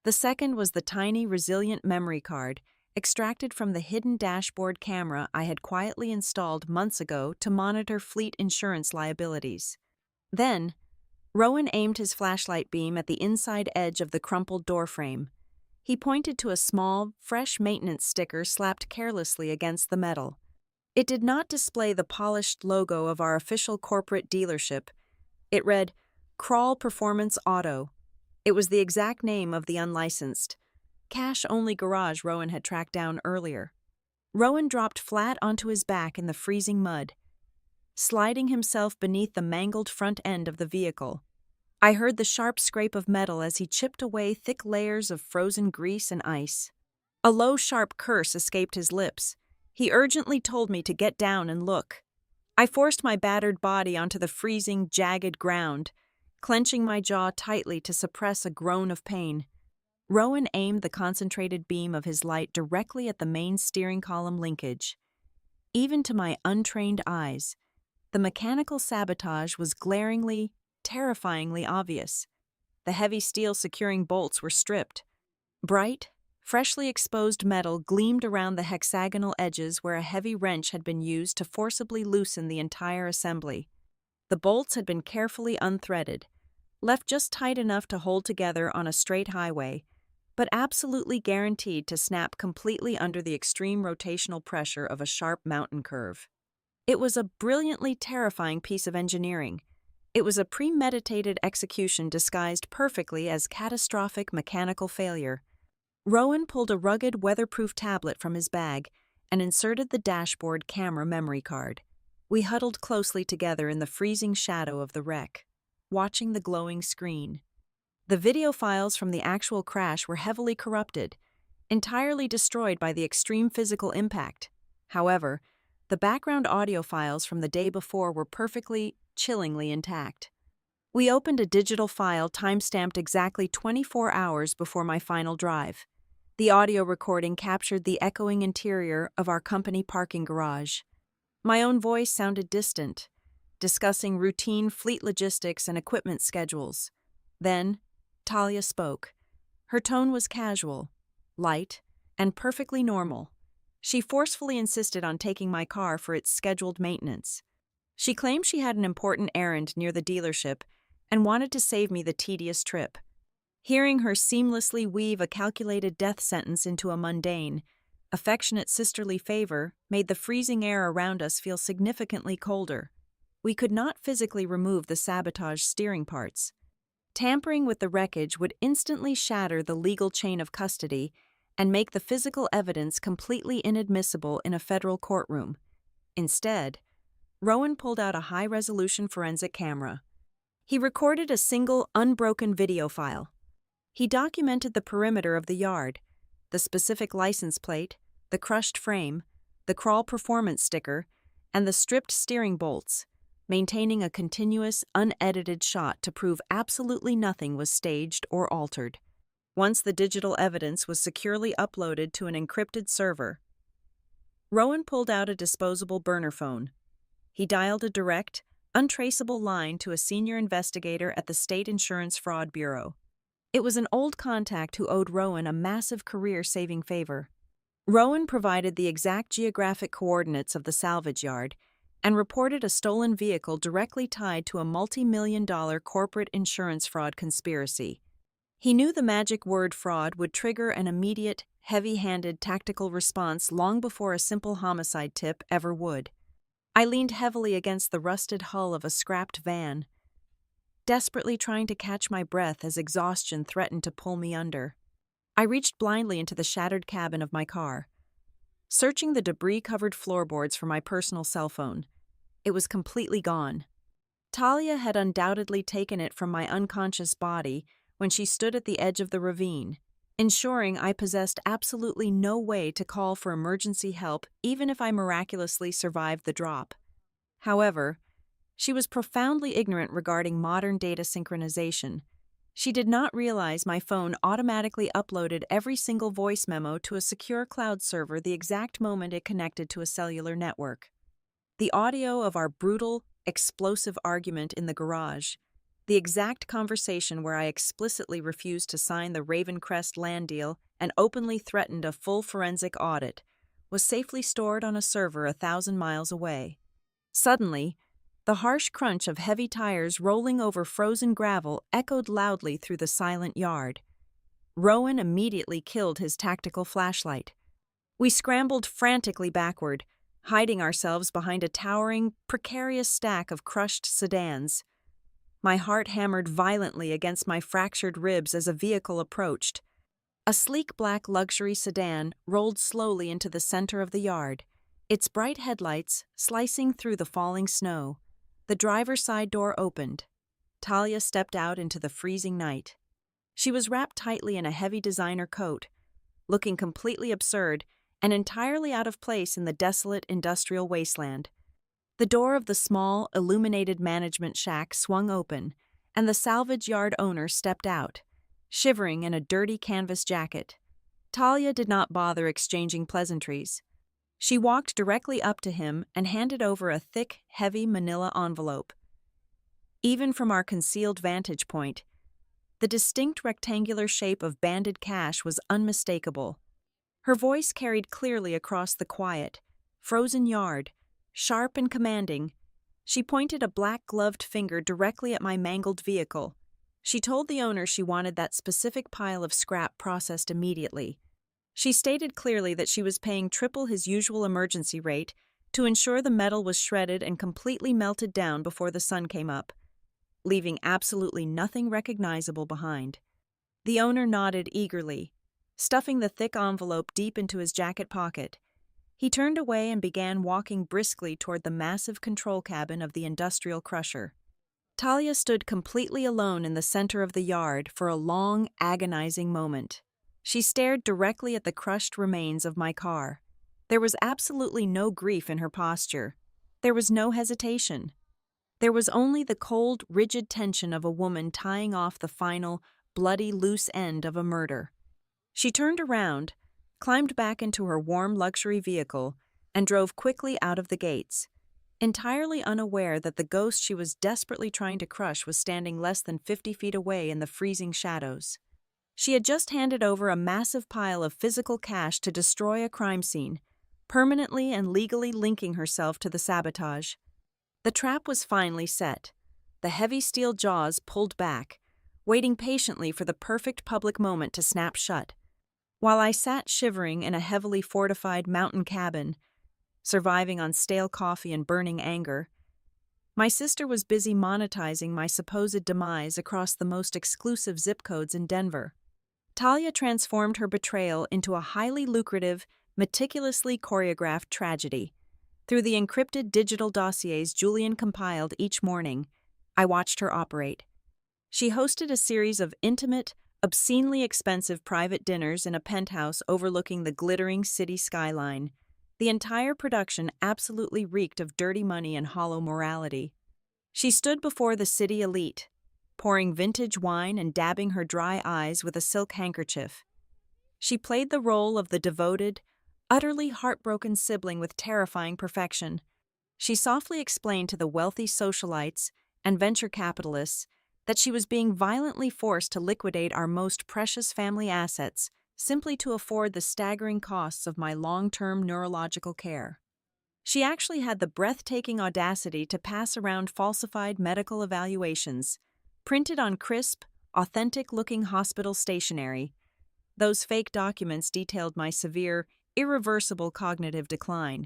The second was the tiny, resilient memory card extracted from the hidden dashboard camera I had quietly installed months ago to monitor fleet insurance liabilities. Then, Rowan aimed his flashlight beam at the inside edge of the crumpled doorframe. He pointed to a small, fresh maintenance sticker slapped carelessly against the metal. It did not display the polished logo of our official corporate dealership. It read, Crawl Performance Auto. It was the exact name of the unlicensed, cash-only garage Rowan had tracked down earlier. Rowan dropped flat onto his back in the freezing mud, sliding himself beneath the mangled front end of the vehicle. I heard the sharp scrape of metal as he chipped away thick layers of frozen grease and ice. A low, sharp curse escaped his lips. He urgently told me to get down and look. I forced my battered body onto the freezing, jagged ground, clenching my jaw tightly to suppress a groan of pain. Rowan aimed the concentrated beam of his light directly at the main steering column linkage. Even to my untrained eyes, the mechanical sabotage was glaringly, terrifyingly obvious. The heavy steel securing bolts were stripped. Bright, Freshly exposed metal gleamed around the hexagonal edges where a heavy wrench had been used to forcibly loosen the entire assembly. The bolts had been carefully unthreaded, left just tight enough to hold together on a straight highway, but absolutely guaranteed to snap completely under the extreme rotational pressure of a sharp mountain curve. It was a brilliantly terrifying piece of engineering. It was a premeditated execution disguised perfectly as catastrophic mechanical failure. Rowan pulled a rugged, weatherproof tablet from his bag and inserted the dashboard camera memory card. We huddled closely together in the freezing shadow of the wreck, watching the glowing screen. The video files from the actual crash were heavily corrupted, entirely destroyed by the extreme physical impact. However, the background audio files from the day before were perfectly, chillingly intact. We opened a digital file timestamped exactly 24 hours before my final drive. The audio recording captured the echoing interior of our company parking garage. My own voice sounded distant, discussing routine fleet logistics and equipment schedules. Then, Talia spoke. Her tone was casual, light, and perfectly normal. She forcefully insisted on taking my car for its scheduled maintenance. She claimed she had an important errand near the dealership and wanted to save me the tedious trip. Hearing her seamlessly weave a calculated death sentence into a mundane, affectionate sisterly favor made the freezing air around us feel significantly colder. We could not physically remove the sabotage steering parts. Tampering with the wreckage would instantly shatter the legal chain of custody and make the physical evidence completely inadmissible in a federal courtroom. Instead, Rowan pulled out a high-resolution forensic camera. He recorded a single, unbroken video file. He documented the perimeter of the yard, the specific license plate, the crushed frame, the crawl performance sticker, and the stripped steering bolts, maintaining a continuous, unedited shot to prove absolutely nothing was staged or altered. Once the digital evidence was securely uploaded to an encrypted server, Rowan pulled out a disposable burner phone. He dialed a direct, untraceable line to a senior investigator at the State Insurance Fraud Bureau. It was an old contact who owed Rowan a massive career-saving favor. Rowan provided the exact geographic coordinates of the salvage yard and reported a stolen vehicle directly tied to a multi-million-dollar corporate insurance fraud conspiracy. He knew the magic word fraud would trigger an immediate, heavy-handed tactical response long before a simple homicide tip ever would. I leaned heavily against the rusted hull of a scrapped van, desperately trying to catch my breath as exhaustion threatened to pull me under. I reached blindly into the shattered cabin of my car, searching the debris-covered floorboards for my personal cell phone. It was completely gone. Talia had undoubtedly taken it from my unconscious body when she stood at the edge of the ravine, ensuring I possessed absolutely no way to call for emergency help even if I miraculously survived the drop. However, she was profoundly ignorant regarding modern data synchronization. She did not realize my phone automatically uploaded every single voice memo to a secure cloud server the exact moment it connected to a cellular network. The audio of our brutal, explosive argument in the garage, the exact conversation where I explicitly refused to sign the Ravine land deal and openly threatened a full forensic audit, was safely stored on a server 1,000 miles away. Suddenly, the harsh crunch of heavy tires rolling over frozen gravel echoed loudly through the silent yard. Rowan immediately killed his tactical flashlight. We scrambled frantically backward, hiding ourselves behind a towering, precarious stack of crushed sedans. My heart hammered violently against my fractured ribs as a vehicle approached. A sleek black luxury sedan rolled slowly into the center of the yard, its bright headlights slicing through the falling snow. The driver's side door opened. Talia stepped out into the freezing night. She was wrapped tightly in a heavy designer coat, looking completely absurd and entirely out of place in the desolate industrial wasteland. The door of the small, illuminated management shack swung open, and the salvage yard owner stepped out, shivering in a dirty canvas jacket. Talia did not bother exchanging pleasantries. She walked directly up to him and handed over a thick, heavy manila envelope. Even from our concealed vantage point, The distinct rectangular shape of banded cash was unmistakable. Her voice carried clearly across the quiet, frozen yard, sharp and commanding. She pointed a black-gloved finger directly at my mangled vehicle. She told the owner she wanted that specific pile of scrap processed immediately. She stated clearly that she was paying triple his usual emergency rate to ensure the metal was shredded and completely melted down before the sun came up, leaving absolutely nothing recognizable behind. The owner nodded eagerly, stuffing the thick envelope deep into his jacket pocket. He turned away and began walking briskly toward the massive control cabin of the industrial crusher. Talia stood completely alone in the center of the yard for a long, agonizing moment. She stared directly at the crushed remains of my car. There was absolutely no grief in her posture. There was no hesitation. There was only the cold, rigid tension of a woman tying off the final, bloody, loose end of a murder. She turned around, climbed back into her warm luxury vehicle, and drove quickly out of the gates, entirely unaware that the ghost she was desperately trying to crush was standing less than 50 feet away in the freezing shadows. She had just handed over a massive pile of physical cash to destroy a crime scene, permanently and legally linking herself to the sabotage. The trap was finally set, the heavy steel jaws pulled back, waiting patiently for the perfect public moment to snap shut. While I sat shivering in a heavily fortified mountain cabin, surviving on stale coffee and burning anger, my sister was busy monetizing my supposed demise across the most exclusive zip codes in Denver. Talia transformed her betrayal into a highly lucrative, meticulously choreographed tragedy. Through the encrypted digital dossiers Julian compiled each morning, I watched her operate. She hosted a series of intimate, obscenely expensive private dinners in a penthouse overlooking the glittering city skyline. The entire production absolutely reeked of dirty money and hollow morality. She stood before the city elite, pouring vintage wine and dabbing her dry eyes with a silk handkerchief. She played the role of the devoted, utterly heartbroken sibling with terrifying perfection. She softly explained to the wealthy socialites and venture capitalists that she was being violently forced to liquidate our most precious family assets simply to afford the staggering costs of my long-term neurological care. She actually had the breathtaking audacity to pass around falsified medical evaluations, printed on crisp, authentic-looking hospital stationery. Those fake documents detailed my severe, irreversible cognitive decline.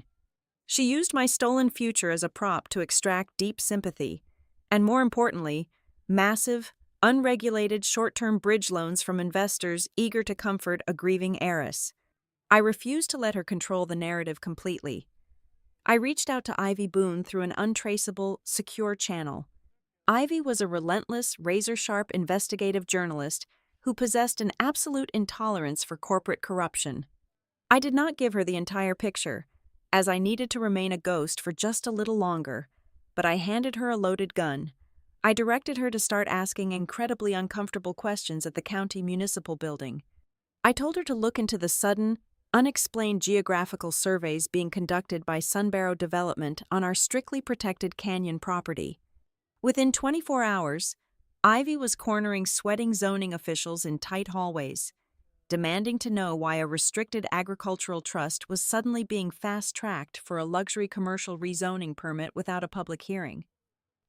She used my stolen future as a prop to extract deep sympathy, and more importantly, massive, unregulated short-term bridge loans from investors eager to comfort a grieving heiress. I refused to let her control the narrative completely. I reached out to Ivy Boone through an untraceable, secure channel. Ivy was a relentless, razor-sharp investigative journalist who possessed an absolute intolerance for corporate corruption. I did not give her the entire picture, as I needed to remain a ghost for just a little longer, but I handed her a loaded gun. I directed her to start asking incredibly uncomfortable questions at the county municipal building. I told her to look into the sudden, unexplained geographical surveys being conducted by Sunbarrow Development on our strictly protected canyon property. Within 24 hours, Ivy was cornering sweating zoning officials in tight hallways, demanding to know why a restricted agricultural trust was suddenly being fast-tracked for a luxury commercial rezoning permit without a public hearing.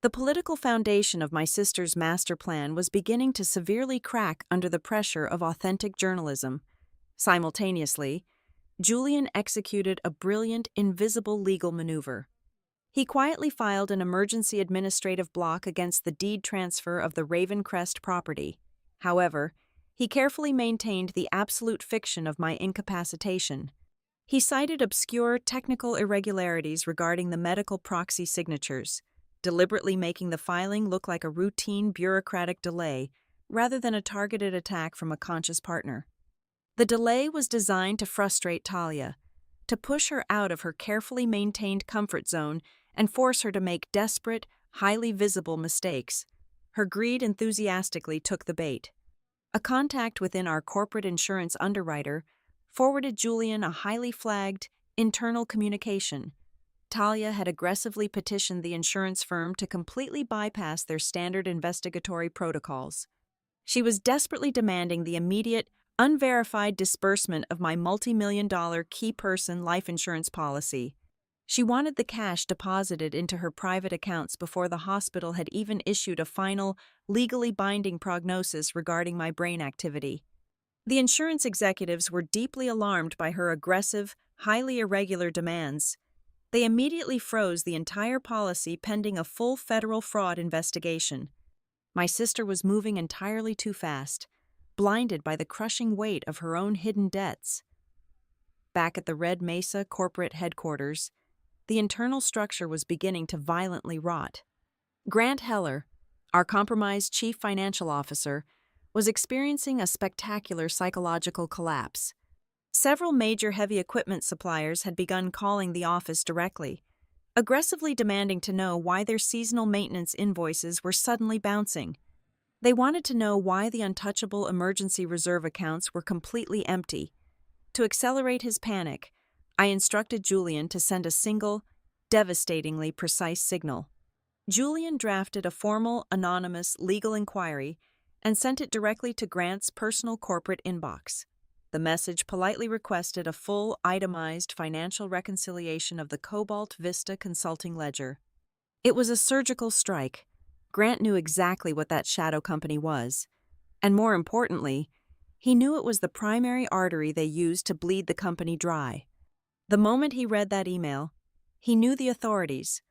The political foundation of my sister's master plan was beginning to severely crack under the pressure of authentic journalism. Simultaneously, Julian executed a brilliant, invisible legal maneuver. He quietly filed an emergency administrative block against the deed transfer of the Ravine property. However, he carefully maintained the absolute fiction of my incapacitation. He cited obscure technical irregularities regarding the medical proxy signatures, deliberately making the filing look like a routine bureaucratic delay rather than a targeted attack from a conscious partner. The delay was designed to frustrate Talia, to push her out of her carefully maintained comfort zone and force her to make desperate, highly visible mistakes. Her greed enthusiastically took the bait. A contact within our corporate insurance underwriter forwarded Julian a highly flagged, internal communication. Talia had aggressively petitioned the insurance firm to completely bypass their standard investigatory protocols. She was desperately demanding the immediate, unverified disbursement of my multi-million-dollar key person life insurance policy. She wanted the cash deposited into her private accounts before the hospital had even issued a final, legally binding prognosis regarding my brain activity. The insurance executives were deeply alarmed by her aggressive, highly irregular demands. They immediately froze the entire policy pending a full federal fraud investigation. My sister was moving entirely too fast, blinded by the crushing weight of her own hidden debts. Back at the Red Mesa corporate headquarters, the internal structure was beginning to violently rot. Grant Heller, our compromised chief financial officer, was experiencing a spectacular psychological collapse. Several major heavy equipment suppliers had begun calling the office directly, aggressively demanding to know why their seasonal maintenance invoices were suddenly bouncing. They wanted to know why the untouchable emergency reserve accounts were completely empty. To accelerate his panic, I instructed Julian to send a single, devastatingly precise signal. Julian drafted a formal, anonymous legal inquiry and sent it directly to Grant's personal corporate inbox. The message politely requested a full, itemized financial reconciliation of the Cobalt Vista Consulting ledger. It was a surgical strike. Grant knew exactly what that shadow company was. And more importantly, he knew it was the primary artery they used to bleed the company dry. The moment he read that email, he knew the authorities,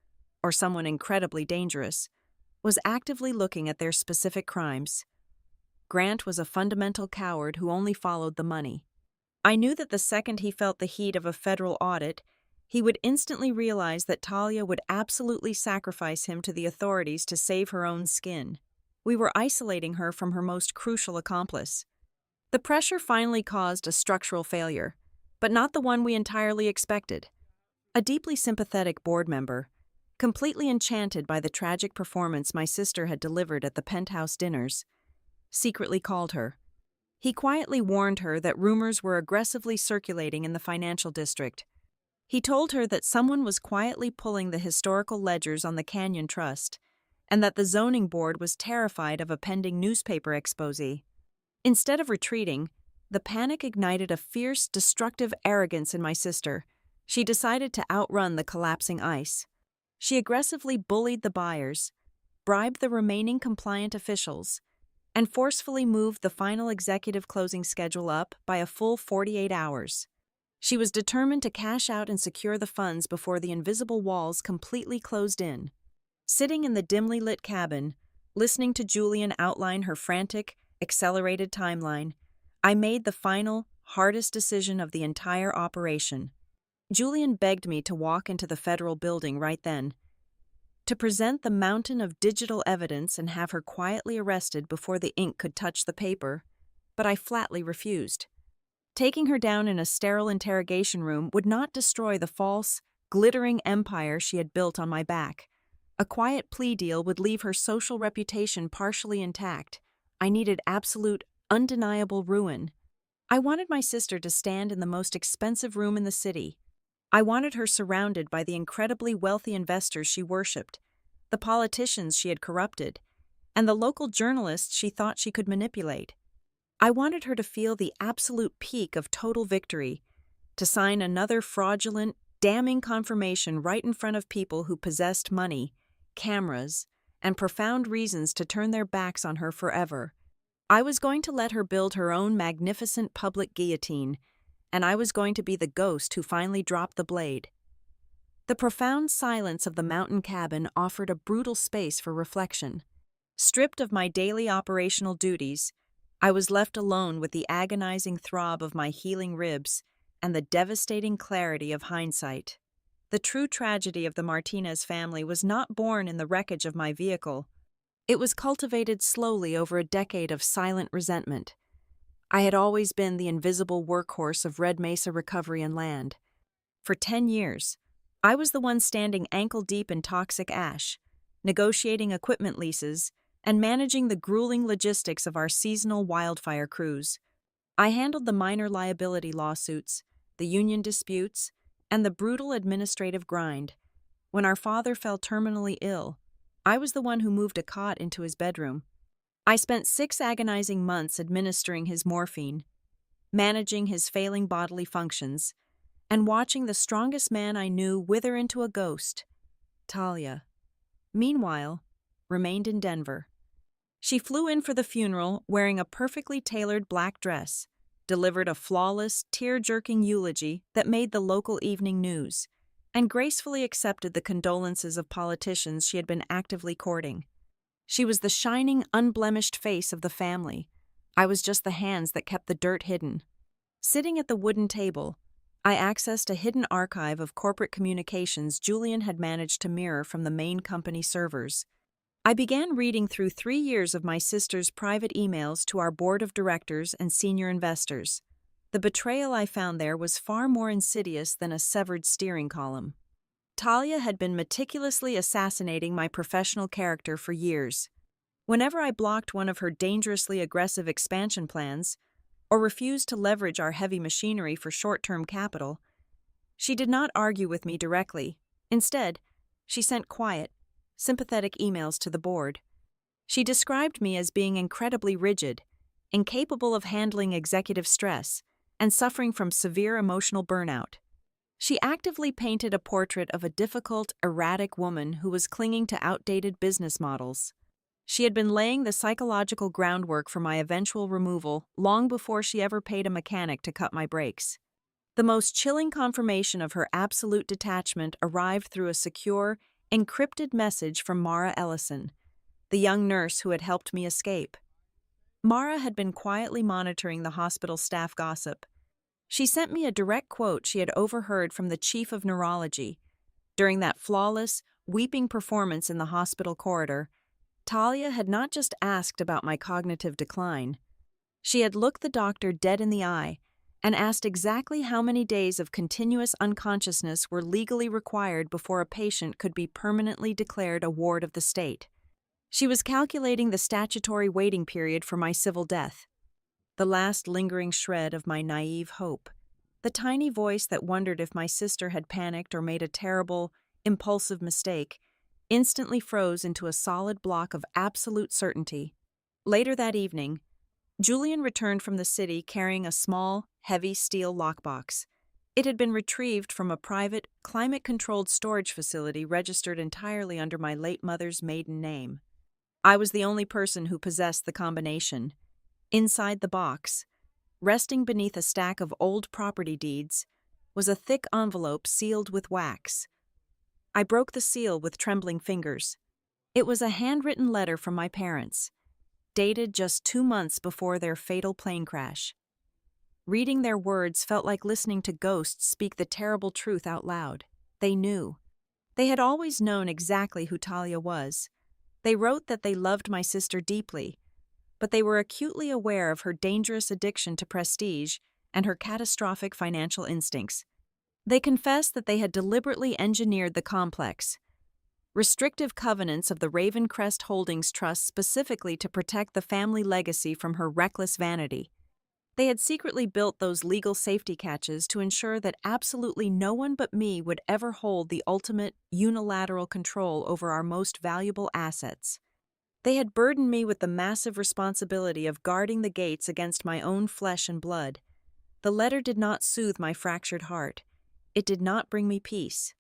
or someone incredibly dangerous, was actively looking at their specific crimes. Grant was a fundamental coward who only followed the money. I knew that the second he felt the heat of a federal audit, he would instantly realize that Talia would absolutely sacrifice him to the authorities to save her own skin. We were isolating her from her most crucial accomplice. The pressure finally caused a structural failure, but not the one we entirely expected. A deeply sympathetic board member, completely enchanted by the tragic performance my sister had delivered at the penthouse dinners, secretly called her. He quietly warned her that rumors were aggressively circulating in the financial district. He told her that someone was quietly pulling the historical ledgers on the Canyon Trust, and that the zoning board was terrified of a pending newspaper expose. Instead of retreating, the panic ignited a fierce, destructive arrogance in my sister. She decided to outrun the collapsing ice. She aggressively bullied the buyers, bribed the remaining compliant officials, and forcefully moved the final executive closing schedule up by a full 48 hours. She was determined to cash out and secure the funds before the invisible walls completely closed in. Sitting in the dimly lit cabin, listening to Julian outline her frantic, accelerated timeline, I made the final, hardest decision of the entire operation. Julian begged me to walk into the federal building right then, to present the mountain of digital evidence and have her quietly arrested before the ink could touch the paper, but I flatly refused. Taking her down in a sterile interrogation room would not destroy the false, glittering empire she had built on my back. A quiet plea deal would leave her social reputation partially intact. I needed absolute, undeniable ruin. I wanted my sister to stand in the most expensive room in the city. I wanted her surrounded by the incredibly wealthy investors she worshipped, the politicians she had corrupted, and the local journalists she thought she could manipulate. I wanted her to feel the absolute peak of total victory, to sign another fraudulent, damning confirmation right in front of people who possessed money, cameras, and profound reasons to turn their backs on her forever. I was going to let her build her own magnificent public guillotine, and I was going to be the ghost who finally dropped the blade. The profound silence of the mountain cabin offered a brutal space for reflection. Stripped of my daily operational duties, I was left alone with the agonizing throb of my healing ribs and the devastating clarity of hindsight. The true tragedy of the Martinez family was not born in the wreckage of my vehicle. It was cultivated slowly over a decade of silent resentment. I had always been the invisible workhorse of Red Mesa recovery and land. For 10 years, I was the one standing ankle-deep in toxic ash, negotiating equipment leases, and managing the grueling logistics of our seasonal wildfire crews. I handled the minor liability lawsuits, the union disputes, and the brutal administrative grind. When our father fell terminally ill, I was the one who moved a cot into his bedroom. I spent 6 agonizing months administering his morphine, managing his failing bodily functions, and watching the strongest man I knew wither into a ghost, Talia. Meanwhile, remained in Denver. She flew in for the funeral wearing a perfectly tailored black dress, delivered a flawless, tear-jerking eulogy that made the local evening news, and gracefully accepted the condolences of politicians she had been actively courting. She was the shining, unblemished face of the family. I was just the hands that kept the dirt hidden. Sitting at the wooden table, I accessed a hidden archive of corporate communications Julian had managed to mirror from the main company servers. I began reading through 3 years of my sister's private emails to our board of directors and senior investors. The betrayal I found there was far more insidious than a severed steering column. Talia had been meticulously assassinating my professional character for years. Whenever I blocked one of her dangerously aggressive expansion plans, or refused to leverage our heavy machinery for short-term capital, she did not argue with me directly. Instead, she sent quiet, sympathetic emails to the board. She described me as being incredibly rigid, incapable of handling executive stress, and suffering from severe emotional burnout. She actively painted a portrait of a difficult, erratic woman who was clinging to outdated business models. She had been laying the psychological groundwork for my eventual removal long before she ever paid a mechanic to cut my brakes. The most chilling confirmation of her absolute detachment arrived through a secure, encrypted message from Mara Ellison, the young nurse who had helped me escape. Mara had been quietly monitoring the hospital staff gossip. She sent me a direct quote she had overheard from the chief of neurology. During that flawless, weeping performance in the hospital corridor, Talia had not just asked about my cognitive decline. She had looked the doctor dead in the eye and asked exactly how many days of continuous unconsciousness were legally required before a patient could be permanently declared a ward of the state. She was calculating the statutory waiting period for my civil death, the last lingering shred of my naive hope, the tiny voice that wondered if my sister had panicked or made a terrible, impulsive mistake, instantly froze into a solid block of absolute certainty. Later that evening, Julian returned from the city carrying a small, heavy steel lockbox. It had been retrieved from a private, climate-controlled storage facility registered entirely under my late mother's maiden name. I was the only person who possessed the combination. Inside the box, resting beneath a stack of old property deeds, was a thick envelope sealed with wax. I broke the seal with trembling fingers. It was a handwritten letter from my parents, dated just 2 months before their fatal plane crash. Reading their words felt like listening to ghosts speak the terrible truth out loud. They knew. They had always known exactly who Talia was. They wrote that they loved my sister deeply, but they were acutely aware of her dangerous addiction to prestige and her catastrophic financial instincts. They confessed that they had deliberately engineered the complex, restrictive covenants of the Ravine Holdings Trust specifically to protect the family legacy from her reckless vanity. They had secretly built those legal safety catches to ensure that absolutely no one but me would ever hold the ultimate, unilateral control over our most valuable assets. They had burdened me with the massive responsibility of guarding the gates against my own flesh and blood. The letter did not soothe my fractured heart. It did not bring me peace.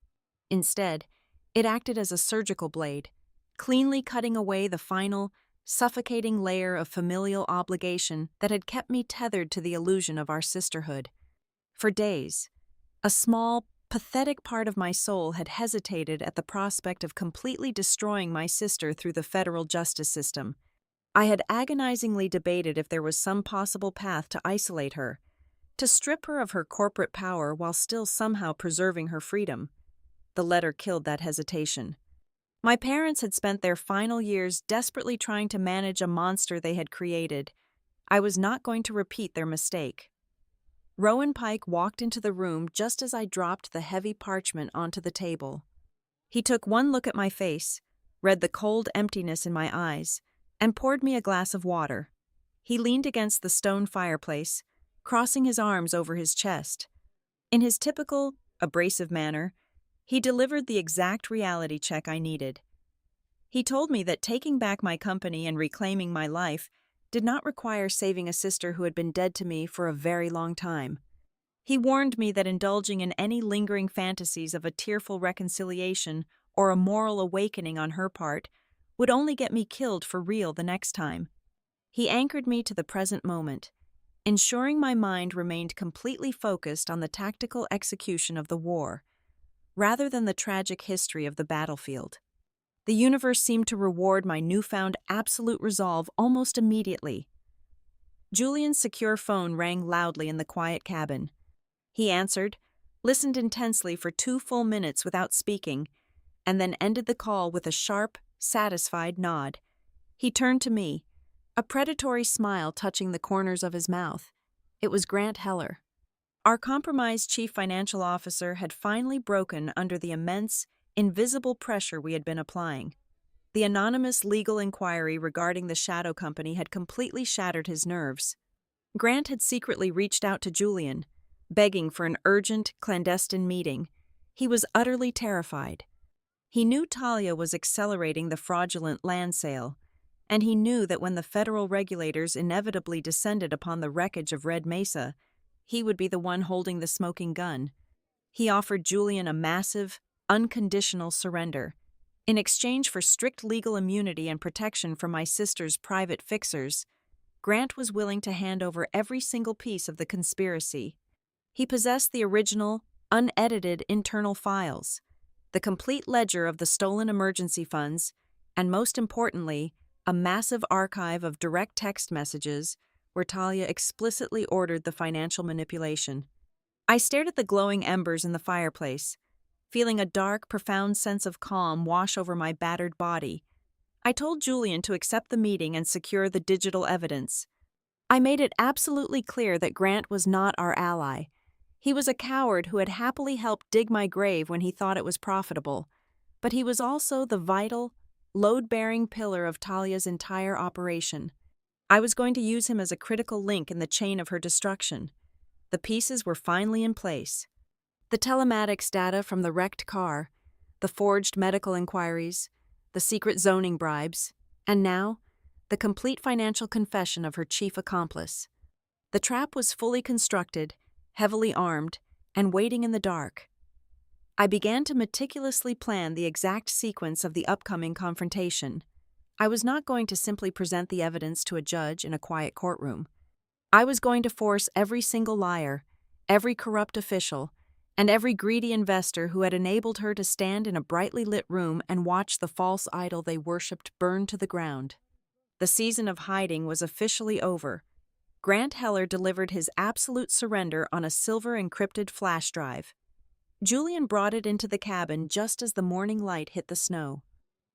Instead, it acted as a surgical blade, cleanly cutting away the final, suffocating layer of familial obligation that had kept me tethered to the illusion of our sisterhood. For days, a small, pathetic part of my soul had hesitated at the prospect of completely destroying my sister through the federal justice system. I had agonizingly debated if there was some possible path to isolate her, to strip her of her corporate power while still somehow preserving her freedom. The letter killed that hesitation. My parents had spent their final years desperately trying to manage a monster they had created. I was not going to repeat their mistake. Rowan Pike walked into the room just as I dropped the heavy parchment onto the table. He took one look at my face, read the cold emptiness in my eyes, and poured me a glass of water. He leaned against the stone fireplace, crossing his arms over his chest. In his typical, abrasive manner, he delivered the exact reality check I needed. He told me that taking back my company and reclaiming my life did not require saving a sister who had been dead to me for a very long time. He warned me that indulging in any lingering fantasies of a tearful reconciliation or a moral awakening on her part would only get me killed for real the next time. He anchored me to the present moment, ensuring my mind remained completely focused on the tactical execution of the war, rather than the tragic history of the battlefield. The universe seemed to reward my newfound absolute resolve almost immediately. Julian's secure phone rang loudly in the quiet cabin. He answered, listened intensely for 2 full minutes without speaking, and then ended the call with a sharp, satisfied nod. He turned to me, a predatory smile touching the corners of his mouth. It was Grant Heller. Our compromised chief financial officer had finally broken under the immense, invisible pressure we had been applying. The anonymous legal inquiry regarding the shadow company had completely shattered his nerves. Grant had secretly reached out to Julian, begging for an urgent, clandestine meeting. He was utterly terrified. He knew Talia was accelerating the fraudulent land sale, and he knew that when the federal regulators inevitably descended upon the wreckage of Red Mesa, he would be the one holding the smoking gun. He offered Julian a massive, unconditional surrender. In exchange for strict legal immunity and protection from my sister's private fixers, Grant was willing to hand over every single piece of the conspiracy. He possessed the original, unedited internal files, the complete ledger of the stolen emergency funds, and most importantly, a massive archive of direct text messages where Talia explicitly ordered the financial manipulation. I stared at the glowing embers in the fireplace, feeling a dark, profound sense of calm wash over my battered body. I told Julian to accept the meeting and secure the digital evidence. I made it absolutely clear that Grant was not our ally. He was a coward who had happily helped dig my grave when he thought it was profitable, but he was also the vital, load-bearing pillar of Talia's entire operation. I was going to use him as a critical link in the chain of her destruction. The pieces were finally in place. The telematics data from the wrecked car, the forged medical inquiries, the secret zoning bribes, and now, the complete financial confession of her chief accomplice. The trap was fully constructed, heavily armed, and waiting in the dark. I began to meticulously plan the exact sequence of the upcoming confrontation. I was not going to simply present the evidence to a judge in a quiet courtroom. I was going to force every single liar, every corrupt official, and every greedy investor who had enabled her to stand in a brightly lit room and watch the false idol they worshipped burn to the ground. The season of hiding was officially over. Grant Heller delivered his absolute surrender on a silver encrypted flash drive. Julian brought it into the cabin just as the morning light hit the snow.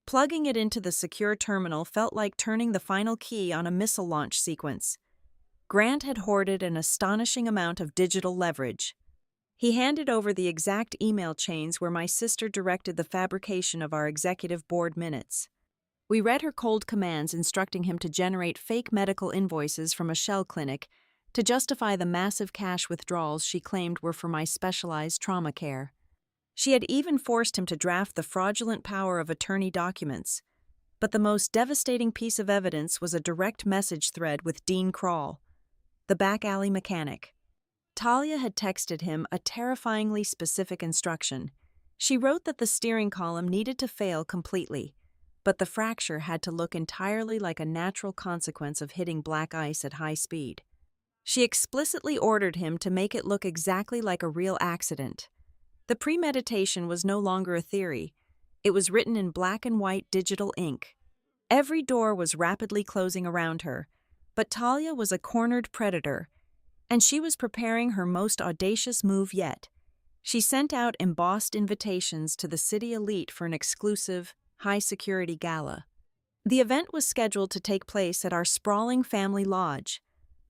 Plugging it into the secure terminal felt like turning the final key on a missile launch sequence. Grant had hoarded an astonishing amount of digital leverage. He handed over the exact email chains where my sister directed the fabrication of our executive board minutes. We read her cold commands instructing him to generate fake medical invoices from a shell clinic to justify the massive cash withdrawals she claimed were for my specialized trauma care. She had even forced him to draft the fraudulent power of attorney documents. But the most devastating piece of evidence was a direct message thread with Dean Krall, the back alley mechanic. Talia had texted him a terrifyingly specific instruction. She wrote that the steering column needed to fail completely, but the fracture had to look entirely like a natural consequence of hitting black ice at high speed. She explicitly ordered him to make it look exactly like a real accident. The premeditation was no longer a theory. It was written in black and white digital ink. Every door was rapidly closing around her, but Talia was a cornered predator, and she was preparing her most audacious move yet. She sent out embossed invitations to the city elite for an exclusive, high-security gala. The event was scheduled to take place at our sprawling family lodge,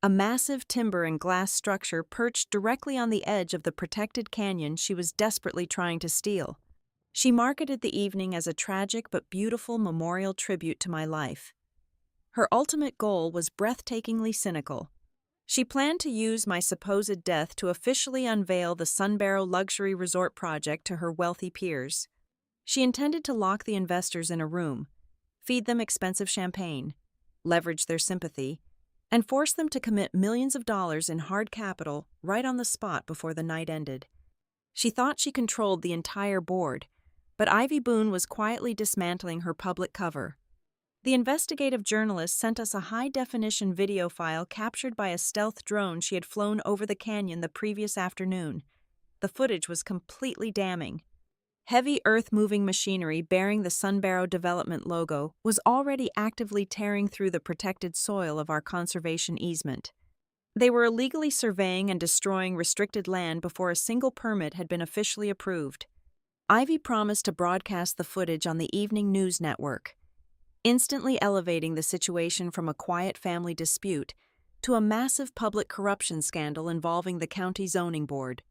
a massive timber and glass structure perched directly on the edge of the protected canyon she was desperately trying to steal. She marketed the evening as a tragic but beautiful memorial tribute to my life. Her ultimate goal was breathtakingly cynical. She planned to use my supposed death to officially unveil the Sunbarrow luxury resort project to her wealthy peers. She intended to lock the investors in a room, feed them expensive champagne, leverage their sympathy, and force them to commit millions of dollars in hard capital right on the spot before the night ended. She thought she controlled the entire board, but Ivy Boone was quietly dismantling her public cover. The investigative journalist sent us a high-definition video file captured by a stealth drone she had flown over the canyon the previous afternoon. The footage was completely damning. Heavy earth-moving machinery bearing the Sunbarrow Development logo was already actively tearing through the protected soil of our conservation easement. They were illegally surveying and destroying restricted land before a single permit had been officially approved. Ivy promised to broadcast the footage on the evening news network, instantly elevating the situation from a quiet family dispute to a massive public corruption scandal involving the county zoning board.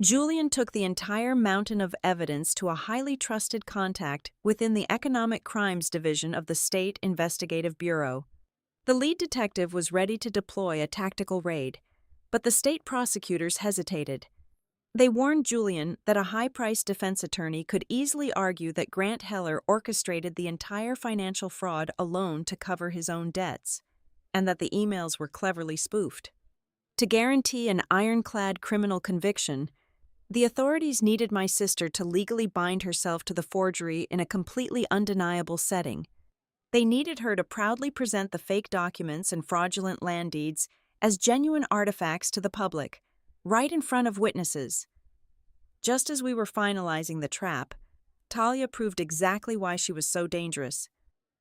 Julian took the entire mountain of evidence to a highly trusted contact within the Economic Crimes Division of the State Investigative Bureau. The lead detective was ready to deploy a tactical raid, but the state prosecutors hesitated. They warned Julian that a high-priced defense attorney could easily argue that Grant Heller orchestrated the entire financial fraud alone to cover his own debts, and that the emails were cleverly spoofed. To guarantee an ironclad criminal conviction, the authorities needed my sister to legally bind herself to the forgery in a completely undeniable setting. They needed her to proudly present the fake documents and fraudulent land deeds as genuine artifacts to the public, right in front of witnesses. Just as we were finalizing the trap, Talia proved exactly why she was so dangerous.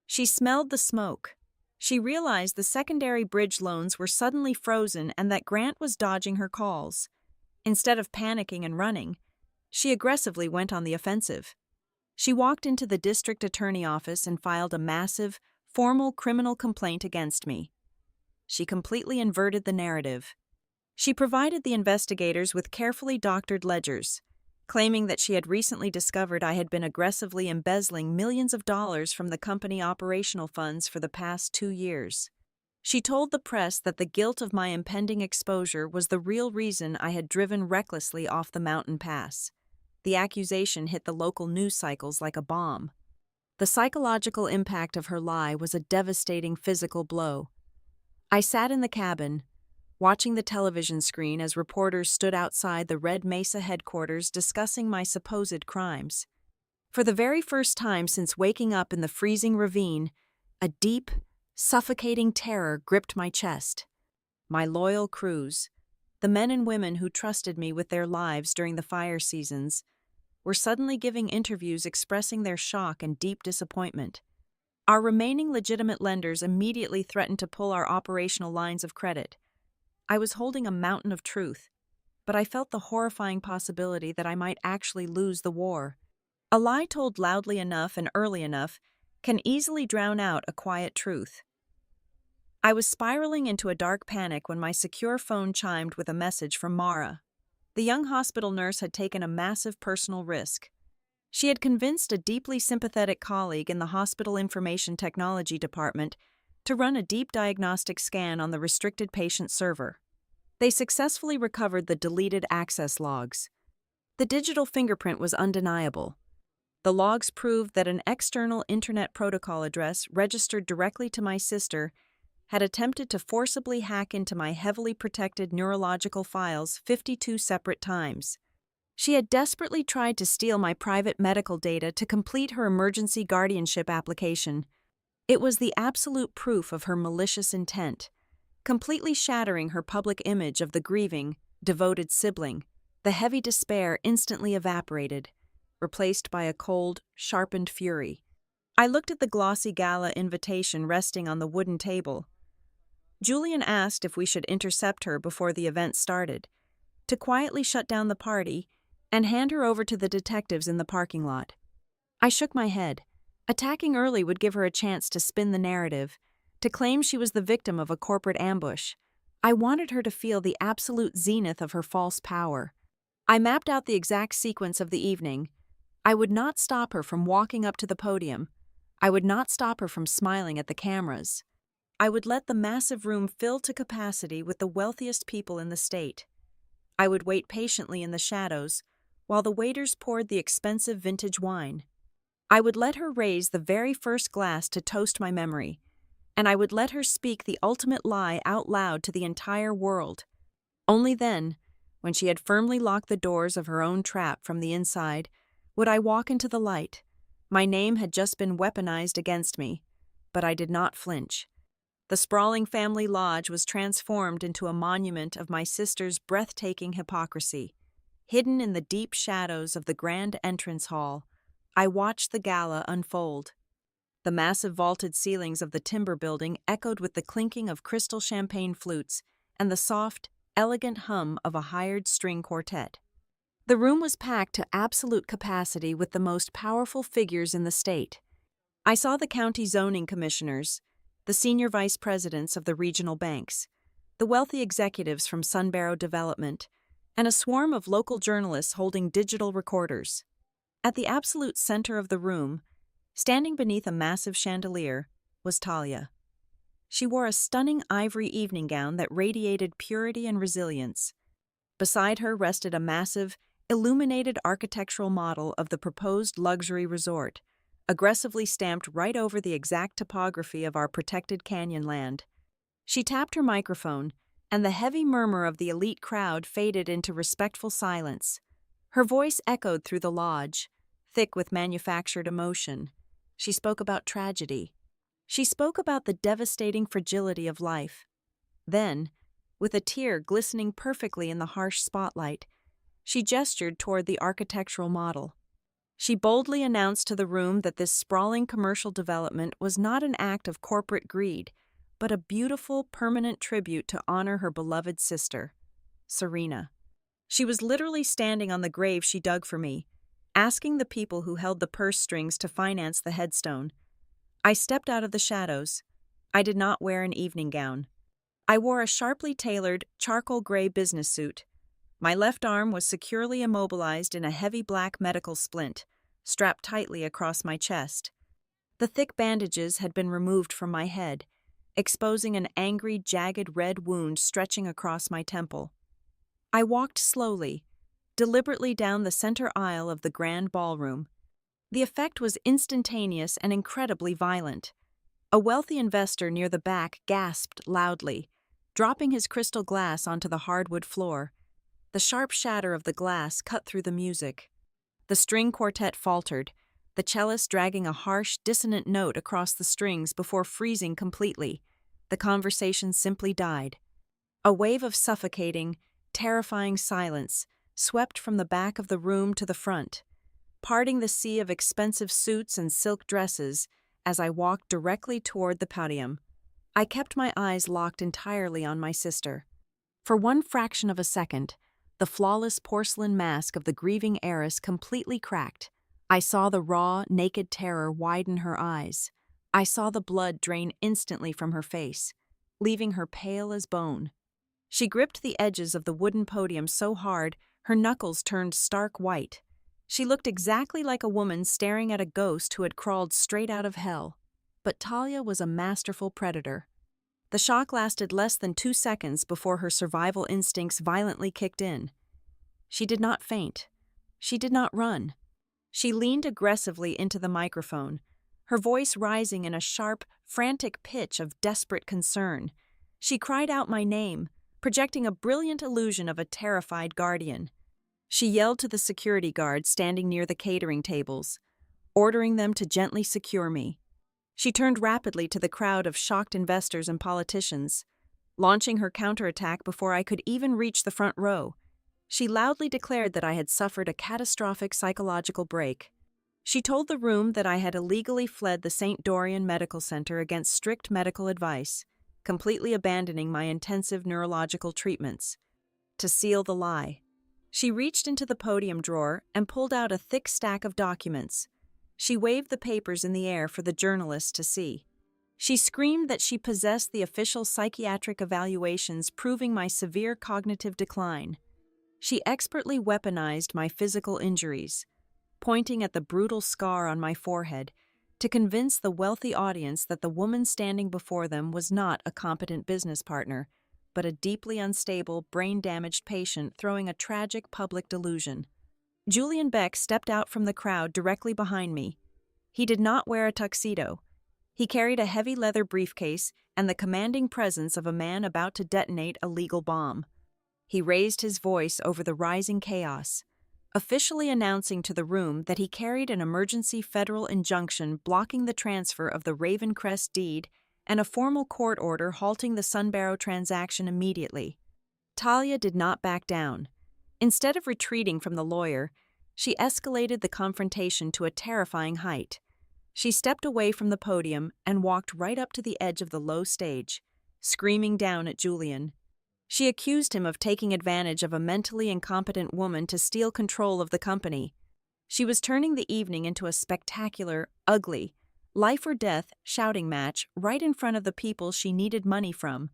She smelled the smoke. She realized the secondary bridge loans were suddenly frozen and that Grant was dodging her calls. Instead of panicking and running, she aggressively went on the offensive. She walked into the district attorney office and filed a massive, formal criminal complaint against me. She completely inverted the narrative. She provided the investigators with carefully doctored ledgers, claiming that she had recently discovered I had been aggressively embezzling millions of dollars from the company operational funds for the past 2 years. She told the press that the guilt of my impending exposure was the real reason I had driven recklessly off the mountain pass. The accusation hit the local news cycles like a bomb. The psychological impact of her lie was a devastating physical blow. I sat in the cabin, watching the television screen as reporters stood outside the Red Mesa headquarters discussing my supposed crimes. For the very first time since waking up in the freezing ravine, a deep, suffocating terror gripped my chest. My loyal crews, the men and women who trusted me with their lives during the fire seasons, were suddenly giving interviews expressing their shock and deep disappointment. Our remaining legitimate lenders immediately threatened to pull our operational lines of credit. I was holding a mountain of truth, but I felt the horrifying possibility that I might actually lose the war. A lie told loudly enough and early enough can easily drown out a quiet truth. I was spiraling into a dark panic when my secure phone chimed with a message from Mara. The young hospital nurse had taken a massive personal risk. She had convinced a deeply sympathetic colleague in the hospital information technology department to run a deep diagnostic scan on the restricted patient server. They successfully recovered the deleted access logs. The digital fingerprint was undeniable. The logs proved that an external Internet Protocol address registered directly to my sister had attempted to forcibly hack into my heavily protected neurological files 52 separate times. She had desperately tried to steal my private medical data to complete her emergency guardianship application. It was the absolute proof of her malicious intent, completely shattering her public image of the grieving, devoted sibling. The heavy despair instantly evaporated, replaced by a cold, sharpened fury. I looked at the glossy gala invitation resting on the wooden table. Julian asked if we should intercept her before the event started, to quietly shut down the party and hand her over to the detectives in the parking lot. I shook my head. Attacking early would give her a chance to spin the narrative, to claim she was the victim of a corporate ambush. I wanted her to feel the absolute zenith of her false power. I mapped out the exact sequence of the evening. I would not stop her from walking up to the podium. I would not stop her from smiling at the cameras. I would let the massive room fill to capacity with the wealthiest people in the state. I would wait patiently in the shadows while the waiters poured the expensive vintage wine. I would let her raise the very first glass to toast my memory, and I would let her speak the ultimate lie out loud to the entire world. Only then, when she had firmly locked the doors of her own trap from the inside, would I walk into the light. My name had just been weaponized against me, but I did not flinch. The sprawling family lodge was transformed into a monument of my sister's breathtaking hypocrisy. Hidden in the deep shadows of the grand entrance hall, I watched the gala unfold. The massive vaulted ceilings of the timber building echoed with the clinking of crystal champagne flutes and the soft, elegant hum of a hired string quartet. The room was packed to absolute capacity with the most powerful figures in the state. I saw the county zoning commissioners, the senior vice presidents of the regional banks, the wealthy executives from Sunbarrow Development, and a swarm of local journalists holding digital recorders. At the absolute center of the room, standing beneath a massive chandelier, was Talia. She wore a stunning ivory evening gown that radiated purity and resilience. Beside her rested a massive, illuminated architectural model of the proposed luxury resort, aggressively stamped right over the exact topography of our protected canyon land. She tapped her microphone, and the heavy murmur of the elite crowd faded into respectful silence. Her voice echoed through the lodge, thick with manufactured emotion. She spoke about tragedy. She spoke about the devastating fragility of life. Then, with a tear glistening perfectly in the harsh spotlight, she gestured toward the architectural model. She boldly announced to the room that this sprawling commercial development was not an act of corporate greed, but a beautiful, permanent tribute to honor her beloved sister, Serena. She was literally standing on the grave she dug for me, asking the people who held the purse strings to finance the headstone. I stepped out of the shadows. I did not wear an evening gown. I wore a sharply tailored, charcoal gray business suit. My left arm was securely immobilized in a heavy black medical splint, strapped tightly across my chest. The thick bandages had been removed from my head, exposing an angry, jagged red wound stretching across my temple. I walked slowly, deliberately down the center aisle of the grand ballroom. The effect was instantaneous and incredibly violent. A wealthy investor near the back gasped loudly, dropping his crystal glass onto the hardwood floor. The sharp shatter of the glass cut through the music. The string quartet faltered, the cellist dragging a harsh, dissonant note across the strings before freezing completely. The conversation simply died. A wave of suffocating, terrifying silence swept from the back of the room to the front, parting the sea of expensive suits and silk dresses as I walked directly toward the podium. I kept my eyes locked entirely on my sister. For one fraction of a second, the flawless porcelain mask of the grieving heiress completely cracked. I saw the raw, naked terror widen her eyes. I saw the blood drain instantly from her face, leaving her pale as bone. She gripped the edges of the wooden podium so hard, her knuckles turned stark white. She looked exactly like a woman staring at a ghost who had crawled straight out of hell. But Talia was a masterful predator. The shock lasted less than 2 seconds before her survival instincts violently kicked in. She did not faint. She did not run. She leaned aggressively into the microphone, her voice rising in a sharp, frantic pitch of desperate concern. She cried out my name, projecting a brilliant illusion of a terrified guardian. She yelled to the security guards standing near the catering tables, ordering them to gently secure me. She turned rapidly to the crowd of shocked investors and politicians, launching her counterattack before I could even reach the front row. She loudly declared that I had suffered a catastrophic psychological break. She told the room that I had illegally fled the St. Dorian Medical Center against strict medical advice, completely abandoning my intensive neurological treatments. To seal the lie, she reached into the podium drawer and pulled out a thick stack of documents. She waved the papers in the air for the journalists to see. She screamed that she possessed the official psychiatric evaluations proving my severe cognitive decline. She expertly weaponized my physical injuries, pointing at the brutal scar on my forehead to convince the wealthy audience that the woman standing before them was not a competent business partner, but a deeply unstable, brain-damaged patient throwing a tragic public delusion. Julian Beck stepped out from the crowd directly behind me. He did not wear a tuxedo. He carried a heavy leather briefcase and the commanding presence of a man about to detonate a legal bomb. He raised his voice over the rising chaos, officially announcing to the room that he carried an emergency federal injunction blocking the transfer of the Ravine deed and a formal court order halting the Sunbarrow transaction immediately. Talia did not back down. Instead of retreating from the lawyer, she escalated the confrontation to a terrifying height. She stepped away from the podium and walked right up to the edge of the low stage, screaming down at Julian. She accused him of taking advantage of a mentally incompetent woman to steal control of the company. She was turning the evening into a spectacular, ugly, life-or-death shouting match right in front of the people she needed money from.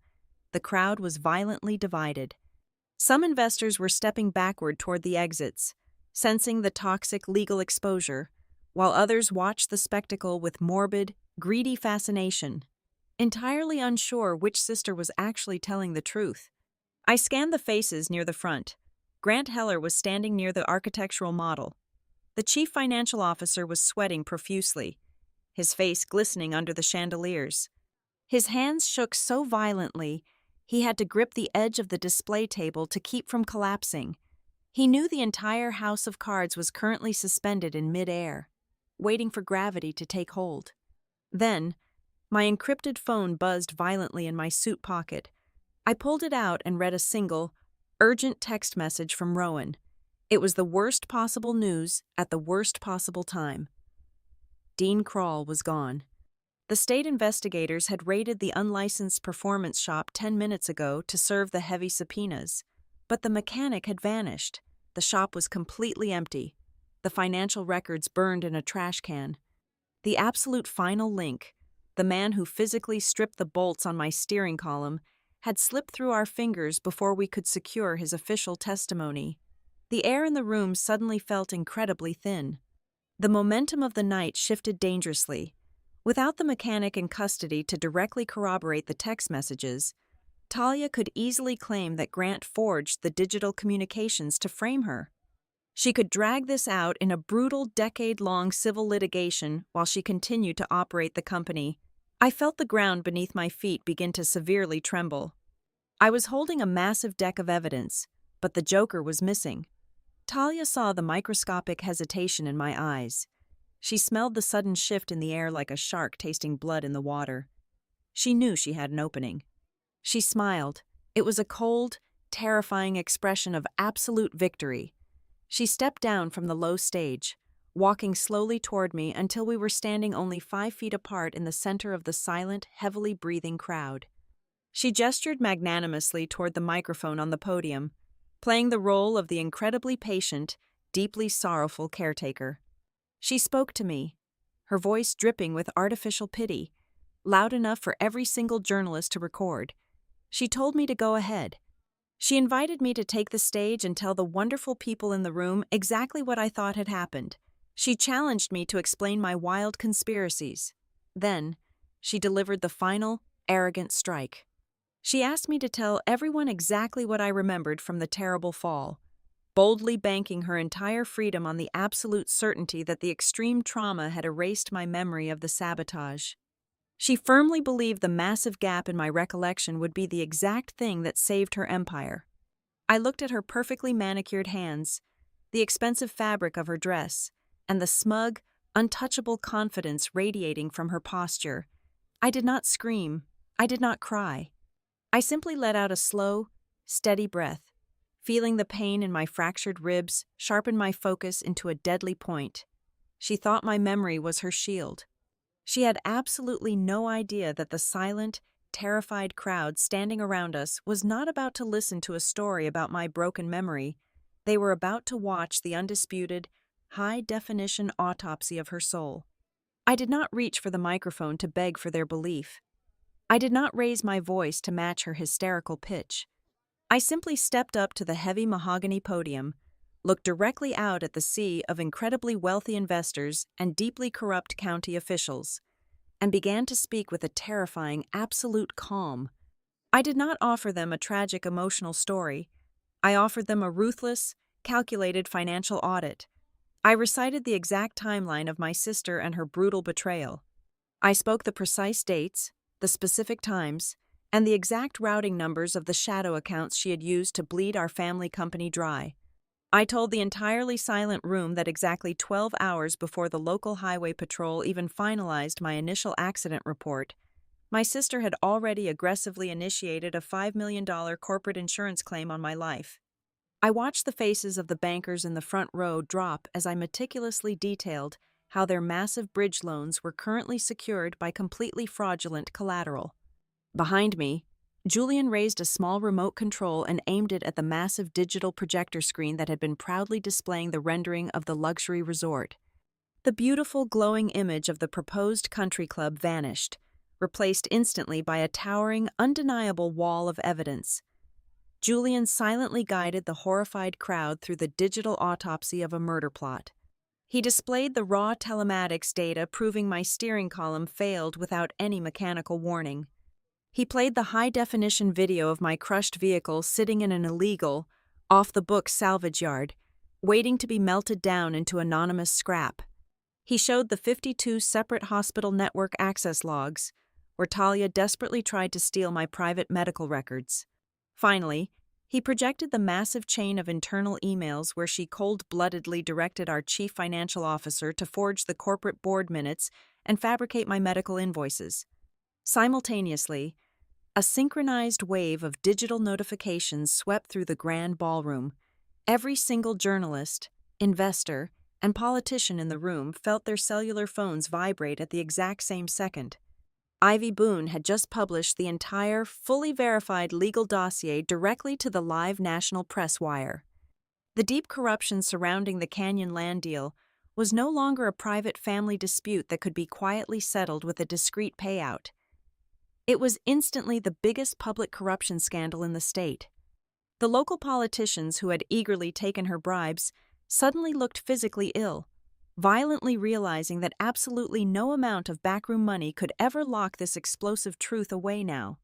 The crowd was violently divided. Some investors were stepping backward toward the exits, sensing the toxic legal exposure, while others watched the spectacle with morbid, greedy fascination, entirely unsure which sister was actually telling the truth. I scanned the faces near the front. Grant Heller was standing near the architectural model. The chief financial officer was sweating profusely, his face glistening under the chandeliers. His hands shook so violently, he had to grip the edge of the display table to keep from collapsing. He knew the entire house of cards was currently suspended in mid-air, waiting for gravity to take hold. Then, my encrypted phone buzzed violently in my suit pocket. I pulled it out and read a single, urgent text message from Rowan. It was the worst possible news at the worst possible time. Dean Krall was gone. The state investigators had raided the unlicensed performance shop 10 minutes ago to serve the heavy subpoenas, but the mechanic had vanished. The shop was completely empty, the financial records burned in a trash can. The absolute final link, the man who physically stripped the bolts on my steering column, had slipped through our fingers before we could secure his official testimony. The air in the room suddenly felt incredibly thin. The momentum of the night shifted dangerously. Without the mechanic in custody to directly corroborate the text messages, Talia could easily claim that Grant forged the digital communications to frame her. She could drag this out in a brutal decade-long civil litigation while she continued to operate the company. I felt the ground beneath my feet begin to severely tremble. I was holding a massive deck of evidence, but the Joker was missing. Talia saw the microscopic hesitation in my eyes. She smelled the sudden shift in the air like a shark tasting blood in the water. She knew she had an opening. She smiled. It was a cold, terrifying expression of absolute victory. She stepped down from the low stage, walking slowly toward me until we were standing only 5 feet apart in the center of the silent, heavily breathing crowd. She gestured magnanimously toward the microphone on the podium, playing the role of the incredibly patient, deeply sorrowful caretaker. She spoke to me, her voice dripping with artificial pity, loud enough for every single journalist to record. She told me to go ahead. She invited me to take the stage and tell the wonderful people in the room exactly what I thought had happened. She challenged me to explain my wild conspiracies. Then, she delivered the final, arrogant strike. She asked me to tell everyone exactly what I remembered from the terrible fall, boldly banking her entire freedom on the absolute certainty that the extreme trauma had erased my memory of the sabotage. She firmly believed the massive gap in my recollection would be the exact thing that saved her empire. I looked at her perfectly manicured hands, the expensive fabric of her dress, and the smug, untouchable confidence radiating from her posture. I did not scream. I did not cry. I simply let out a slow, steady breath, feeling the pain in my fractured ribs sharpen my focus into a deadly point. She thought my memory was her shield. She had absolutely no idea that the silent, terrified crowd standing around us was not about to listen to a story about my broken memory. They were about to watch the undisputed, high-definition autopsy of her soul. I did not reach for the microphone to beg for their belief. I did not raise my voice to match her hysterical pitch. I simply stepped up to the heavy mahogany podium, looked directly out at the sea of incredibly wealthy investors and deeply corrupt county officials, and began to speak with a terrifying, absolute calm. I did not offer them a tragic emotional story. I offered them a ruthless, calculated financial audit. I recited the exact timeline of my sister and her brutal betrayal. I spoke the precise dates, the specific times, and the exact routing numbers of the shadow accounts she had used to bleed our family company dry. I told the entirely silent room that exactly 12 hours before the local highway patrol even finalized my initial accident report, my sister had already aggressively initiated a $5 million corporate insurance claim on my life. I watched the faces of the bankers in the front row drop as I meticulously detailed how their massive bridge loans were currently secured by completely fraudulent collateral. Behind me, Julian raised a small remote control and aimed it at the massive digital projector screen that had been proudly displaying the rendering of the luxury resort. The beautiful glowing image of the proposed country club vanished, replaced instantly by a towering, undeniable wall of evidence. Julian silently guided the horrified crowd through the digital autopsy of a murder plot. He displayed the raw telematics data proving my steering column failed without any mechanical warning. He played the high-definition video of my crushed vehicle sitting in an illegal, off-the-books salvage yard, waiting to be melted down into anonymous scrap. He showed the 52 separate hospital network access logs, where Talia desperately tried to steal my private medical records. Finally, he projected the massive chain of internal emails where she cold-bloodedly directed our chief financial officer to forge the corporate board minutes and fabricate my medical invoices. Simultaneously, a synchronized wave of digital notifications swept through the grand ballroom. Every single journalist, investor, and politician in the room felt their cellular phones vibrate at the exact same second. Ivy Boone had just published the entire, fully verified legal dossier directly to the live national press wire. The deep corruption surrounding the Canyon land deal was no longer a private family dispute that could be quietly settled with a discreet payout. It was instantly the biggest public corruption scandal in the state. The local politicians who had eagerly taken her bribes suddenly looked physically ill, violently realizing that absolutely no amount of backroom money could ever lock this explosive truth away now.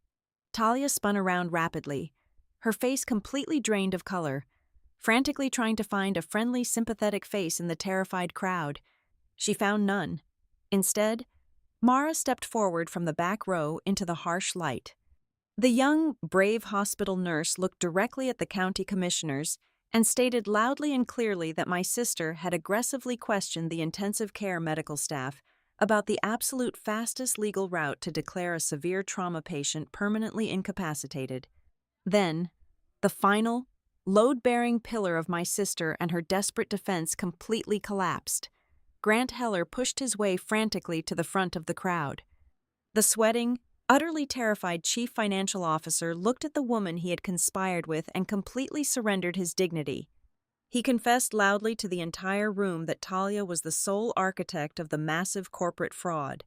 Talia spun around rapidly, her face completely drained of color, frantically trying to find a friendly, sympathetic face in the terrified crowd. She found none. Instead, Mara stepped forward from the back row into the harsh light. The young, brave hospital nurse looked directly at the county commissioners and stated loudly and clearly that my sister had aggressively questioned the intensive care medical staff about the absolute fastest legal route to declare a severe trauma patient permanently incapacitated. Then, the final, load-bearing pillar of my sister and her desperate defense completely collapsed. Grant Heller pushed his way frantically to the front of the crowd. The sweating, utterly terrified chief financial officer looked at the woman he had conspired with and completely surrendered his dignity. He confessed loudly to the entire room that Talia was the sole architect of the massive corporate fraud,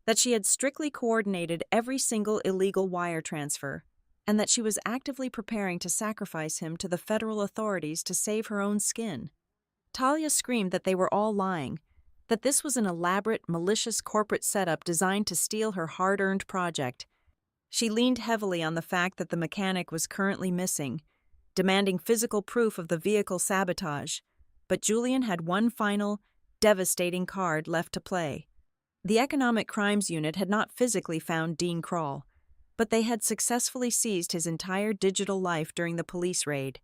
that she had strictly coordinated every single illegal wire transfer, and that she was actively preparing to sacrifice him to the federal authorities to save her own skin. Talia screamed that they were all lying, that this was an elaborate, malicious corporate setup designed to steal her hard-earned project. She leaned heavily on the fact that the mechanic was currently missing, demanding physical proof of the vehicle sabotage, but Julian had one final, devastating card left to play. The Economic Crimes Unit had not physically found Dean Krall, but they had successfully seized his entire digital life during the police raid.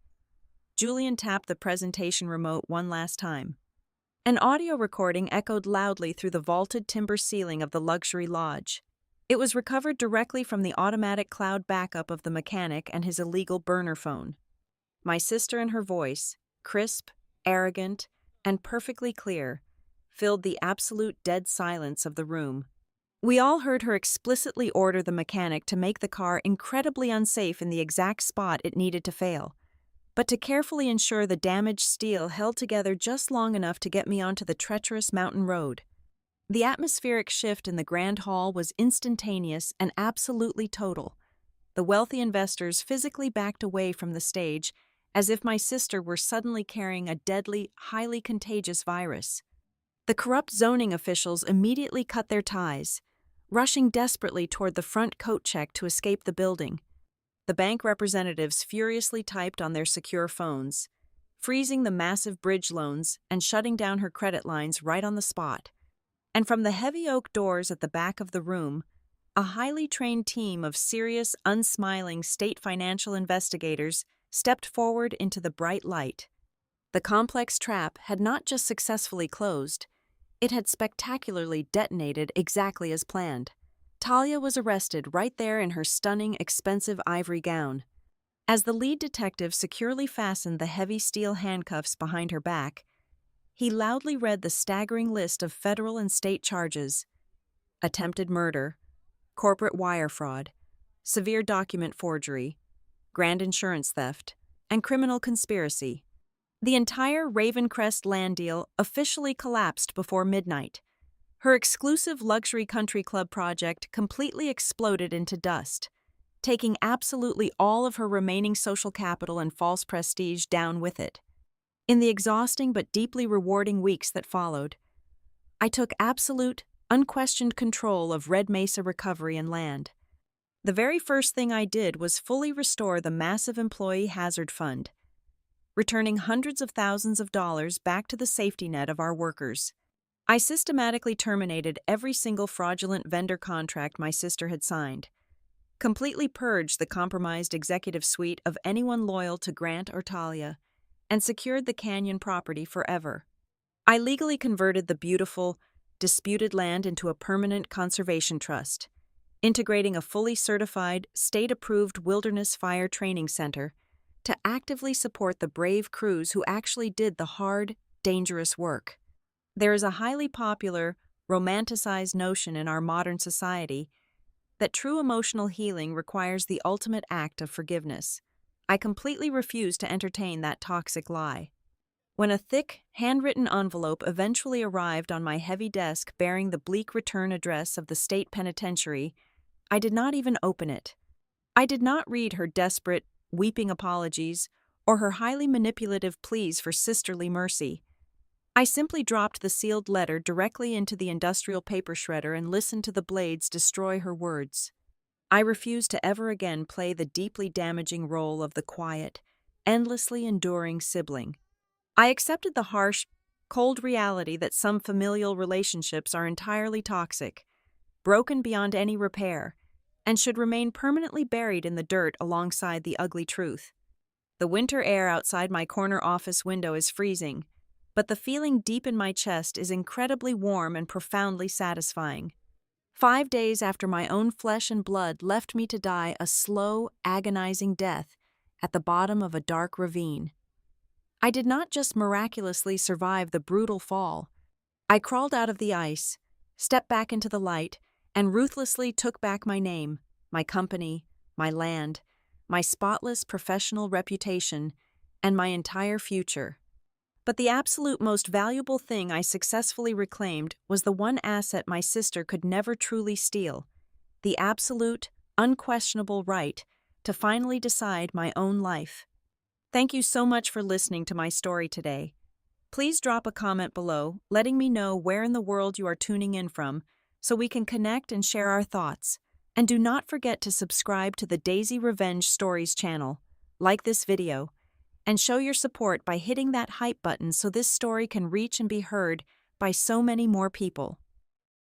Julian tapped the presentation remote one last time. An audio recording echoed loudly through the vaulted timber ceiling of the luxury lodge. It was recovered directly from the automatic cloud backup of the mechanic and his illegal burner phone. My sister and her voice, crisp, arrogant, and perfectly clear, filled the absolute dead silence of the room. We all heard her explicitly order the mechanic to make the car incredibly unsafe in the exact spot it needed to fail, but to carefully ensure the damaged steel held together just long enough to get me onto the treacherous mountain road. The atmospheric shift in the grand hall was instantaneous and absolutely total. The wealthy investors physically backed away from the stage as if my sister were suddenly carrying a deadly, highly contagious virus. The corrupt zoning officials immediately cut their ties, rushing desperately toward the front coat check to escape the building. The bank representatives furiously typed on their secure phones, freezing the massive bridge loans and shutting down her credit lines right on the spot. And from the heavy oak doors at the back of the room, a highly trained team of serious, unsmiling state financial investigators stepped forward into the bright light. The complex trap had not just successfully closed, it had spectacularly detonated exactly as planned. Talia was arrested right there in her stunning, expensive ivory gown. As the lead detective securely fastened the heavy steel handcuffs behind her back, he loudly read the staggering list of federal and state charges: attempted murder, corporate wire fraud, severe document forgery, grand insurance theft, and criminal conspiracy. The entire Ravencrest land deal officially collapsed before midnight. Her exclusive luxury country club project completely exploded into dust, taking absolutely all of her remaining social capital and false prestige down with it. In the exhausting but deeply rewarding weeks that followed, I took absolute, unquestioned control of Red Mesa Recovery and Land. The very first thing I did was fully restore the massive employee hazard fund, returning hundreds of thousands of dollars back to the safety net of our workers. I systematically terminated every single fraudulent vendor contract my sister had signed, completely purged the compromised executive suite of anyone loyal to Grant or Talia, and secured the Canyon property forever. I legally converted the beautiful, disputed land into a permanent conservation trust, integrating a fully certified, state-approved wilderness fire training center to actively support the brave crews who actually did the hard, dangerous work. There is a highly popular, romanticized notion in our modern society that true emotional healing requires the ultimate act of forgiveness. I completely refuse to entertain that toxic lie. When a thick, handwritten envelope eventually arrived on my heavy desk bearing the bleak return address of the state penitentiary, I did not even open it. I did not read her desperate, weeping apologies or her highly manipulative pleas for sisterly mercy. I simply dropped the sealed letter directly into the industrial paper shredder and listened to the blades destroy her words. I refused to ever again play the deeply damaging role of the quiet, endlessly enduring sibling. I accepted the harsh, cold reality that some familial relationships are entirely toxic, broken beyond any repair, and should remain permanently buried in the dirt alongside the ugly truth. The winter air outside my corner office window is freezing, but the feeling deep in my chest is incredibly warm and profoundly satisfying. 5 days after my own flesh and blood left me to die a slow, agonizing death at the bottom of a dark ravine, I did not just miraculously survive the brutal fall. I crawled out of the ice, stepped back into the light, and ruthlessly took back my name, my company, my land, my spotless professional reputation, and my entire future. But the absolute most valuable thing I successfully reclaimed was the one asset my sister could never truly steal: the absolute, unquestionable right to finally decide my own life. Thank you so much for listening to my story today. Please drop a comment below, letting me know where in the world you are tuning in from, so we can connect and share our thoughts. And do not forget to subscribe to the Daisy Revenge Stories channel, like this video, and show your support by hitting that hype button so this story can reach and be heard by so many more people.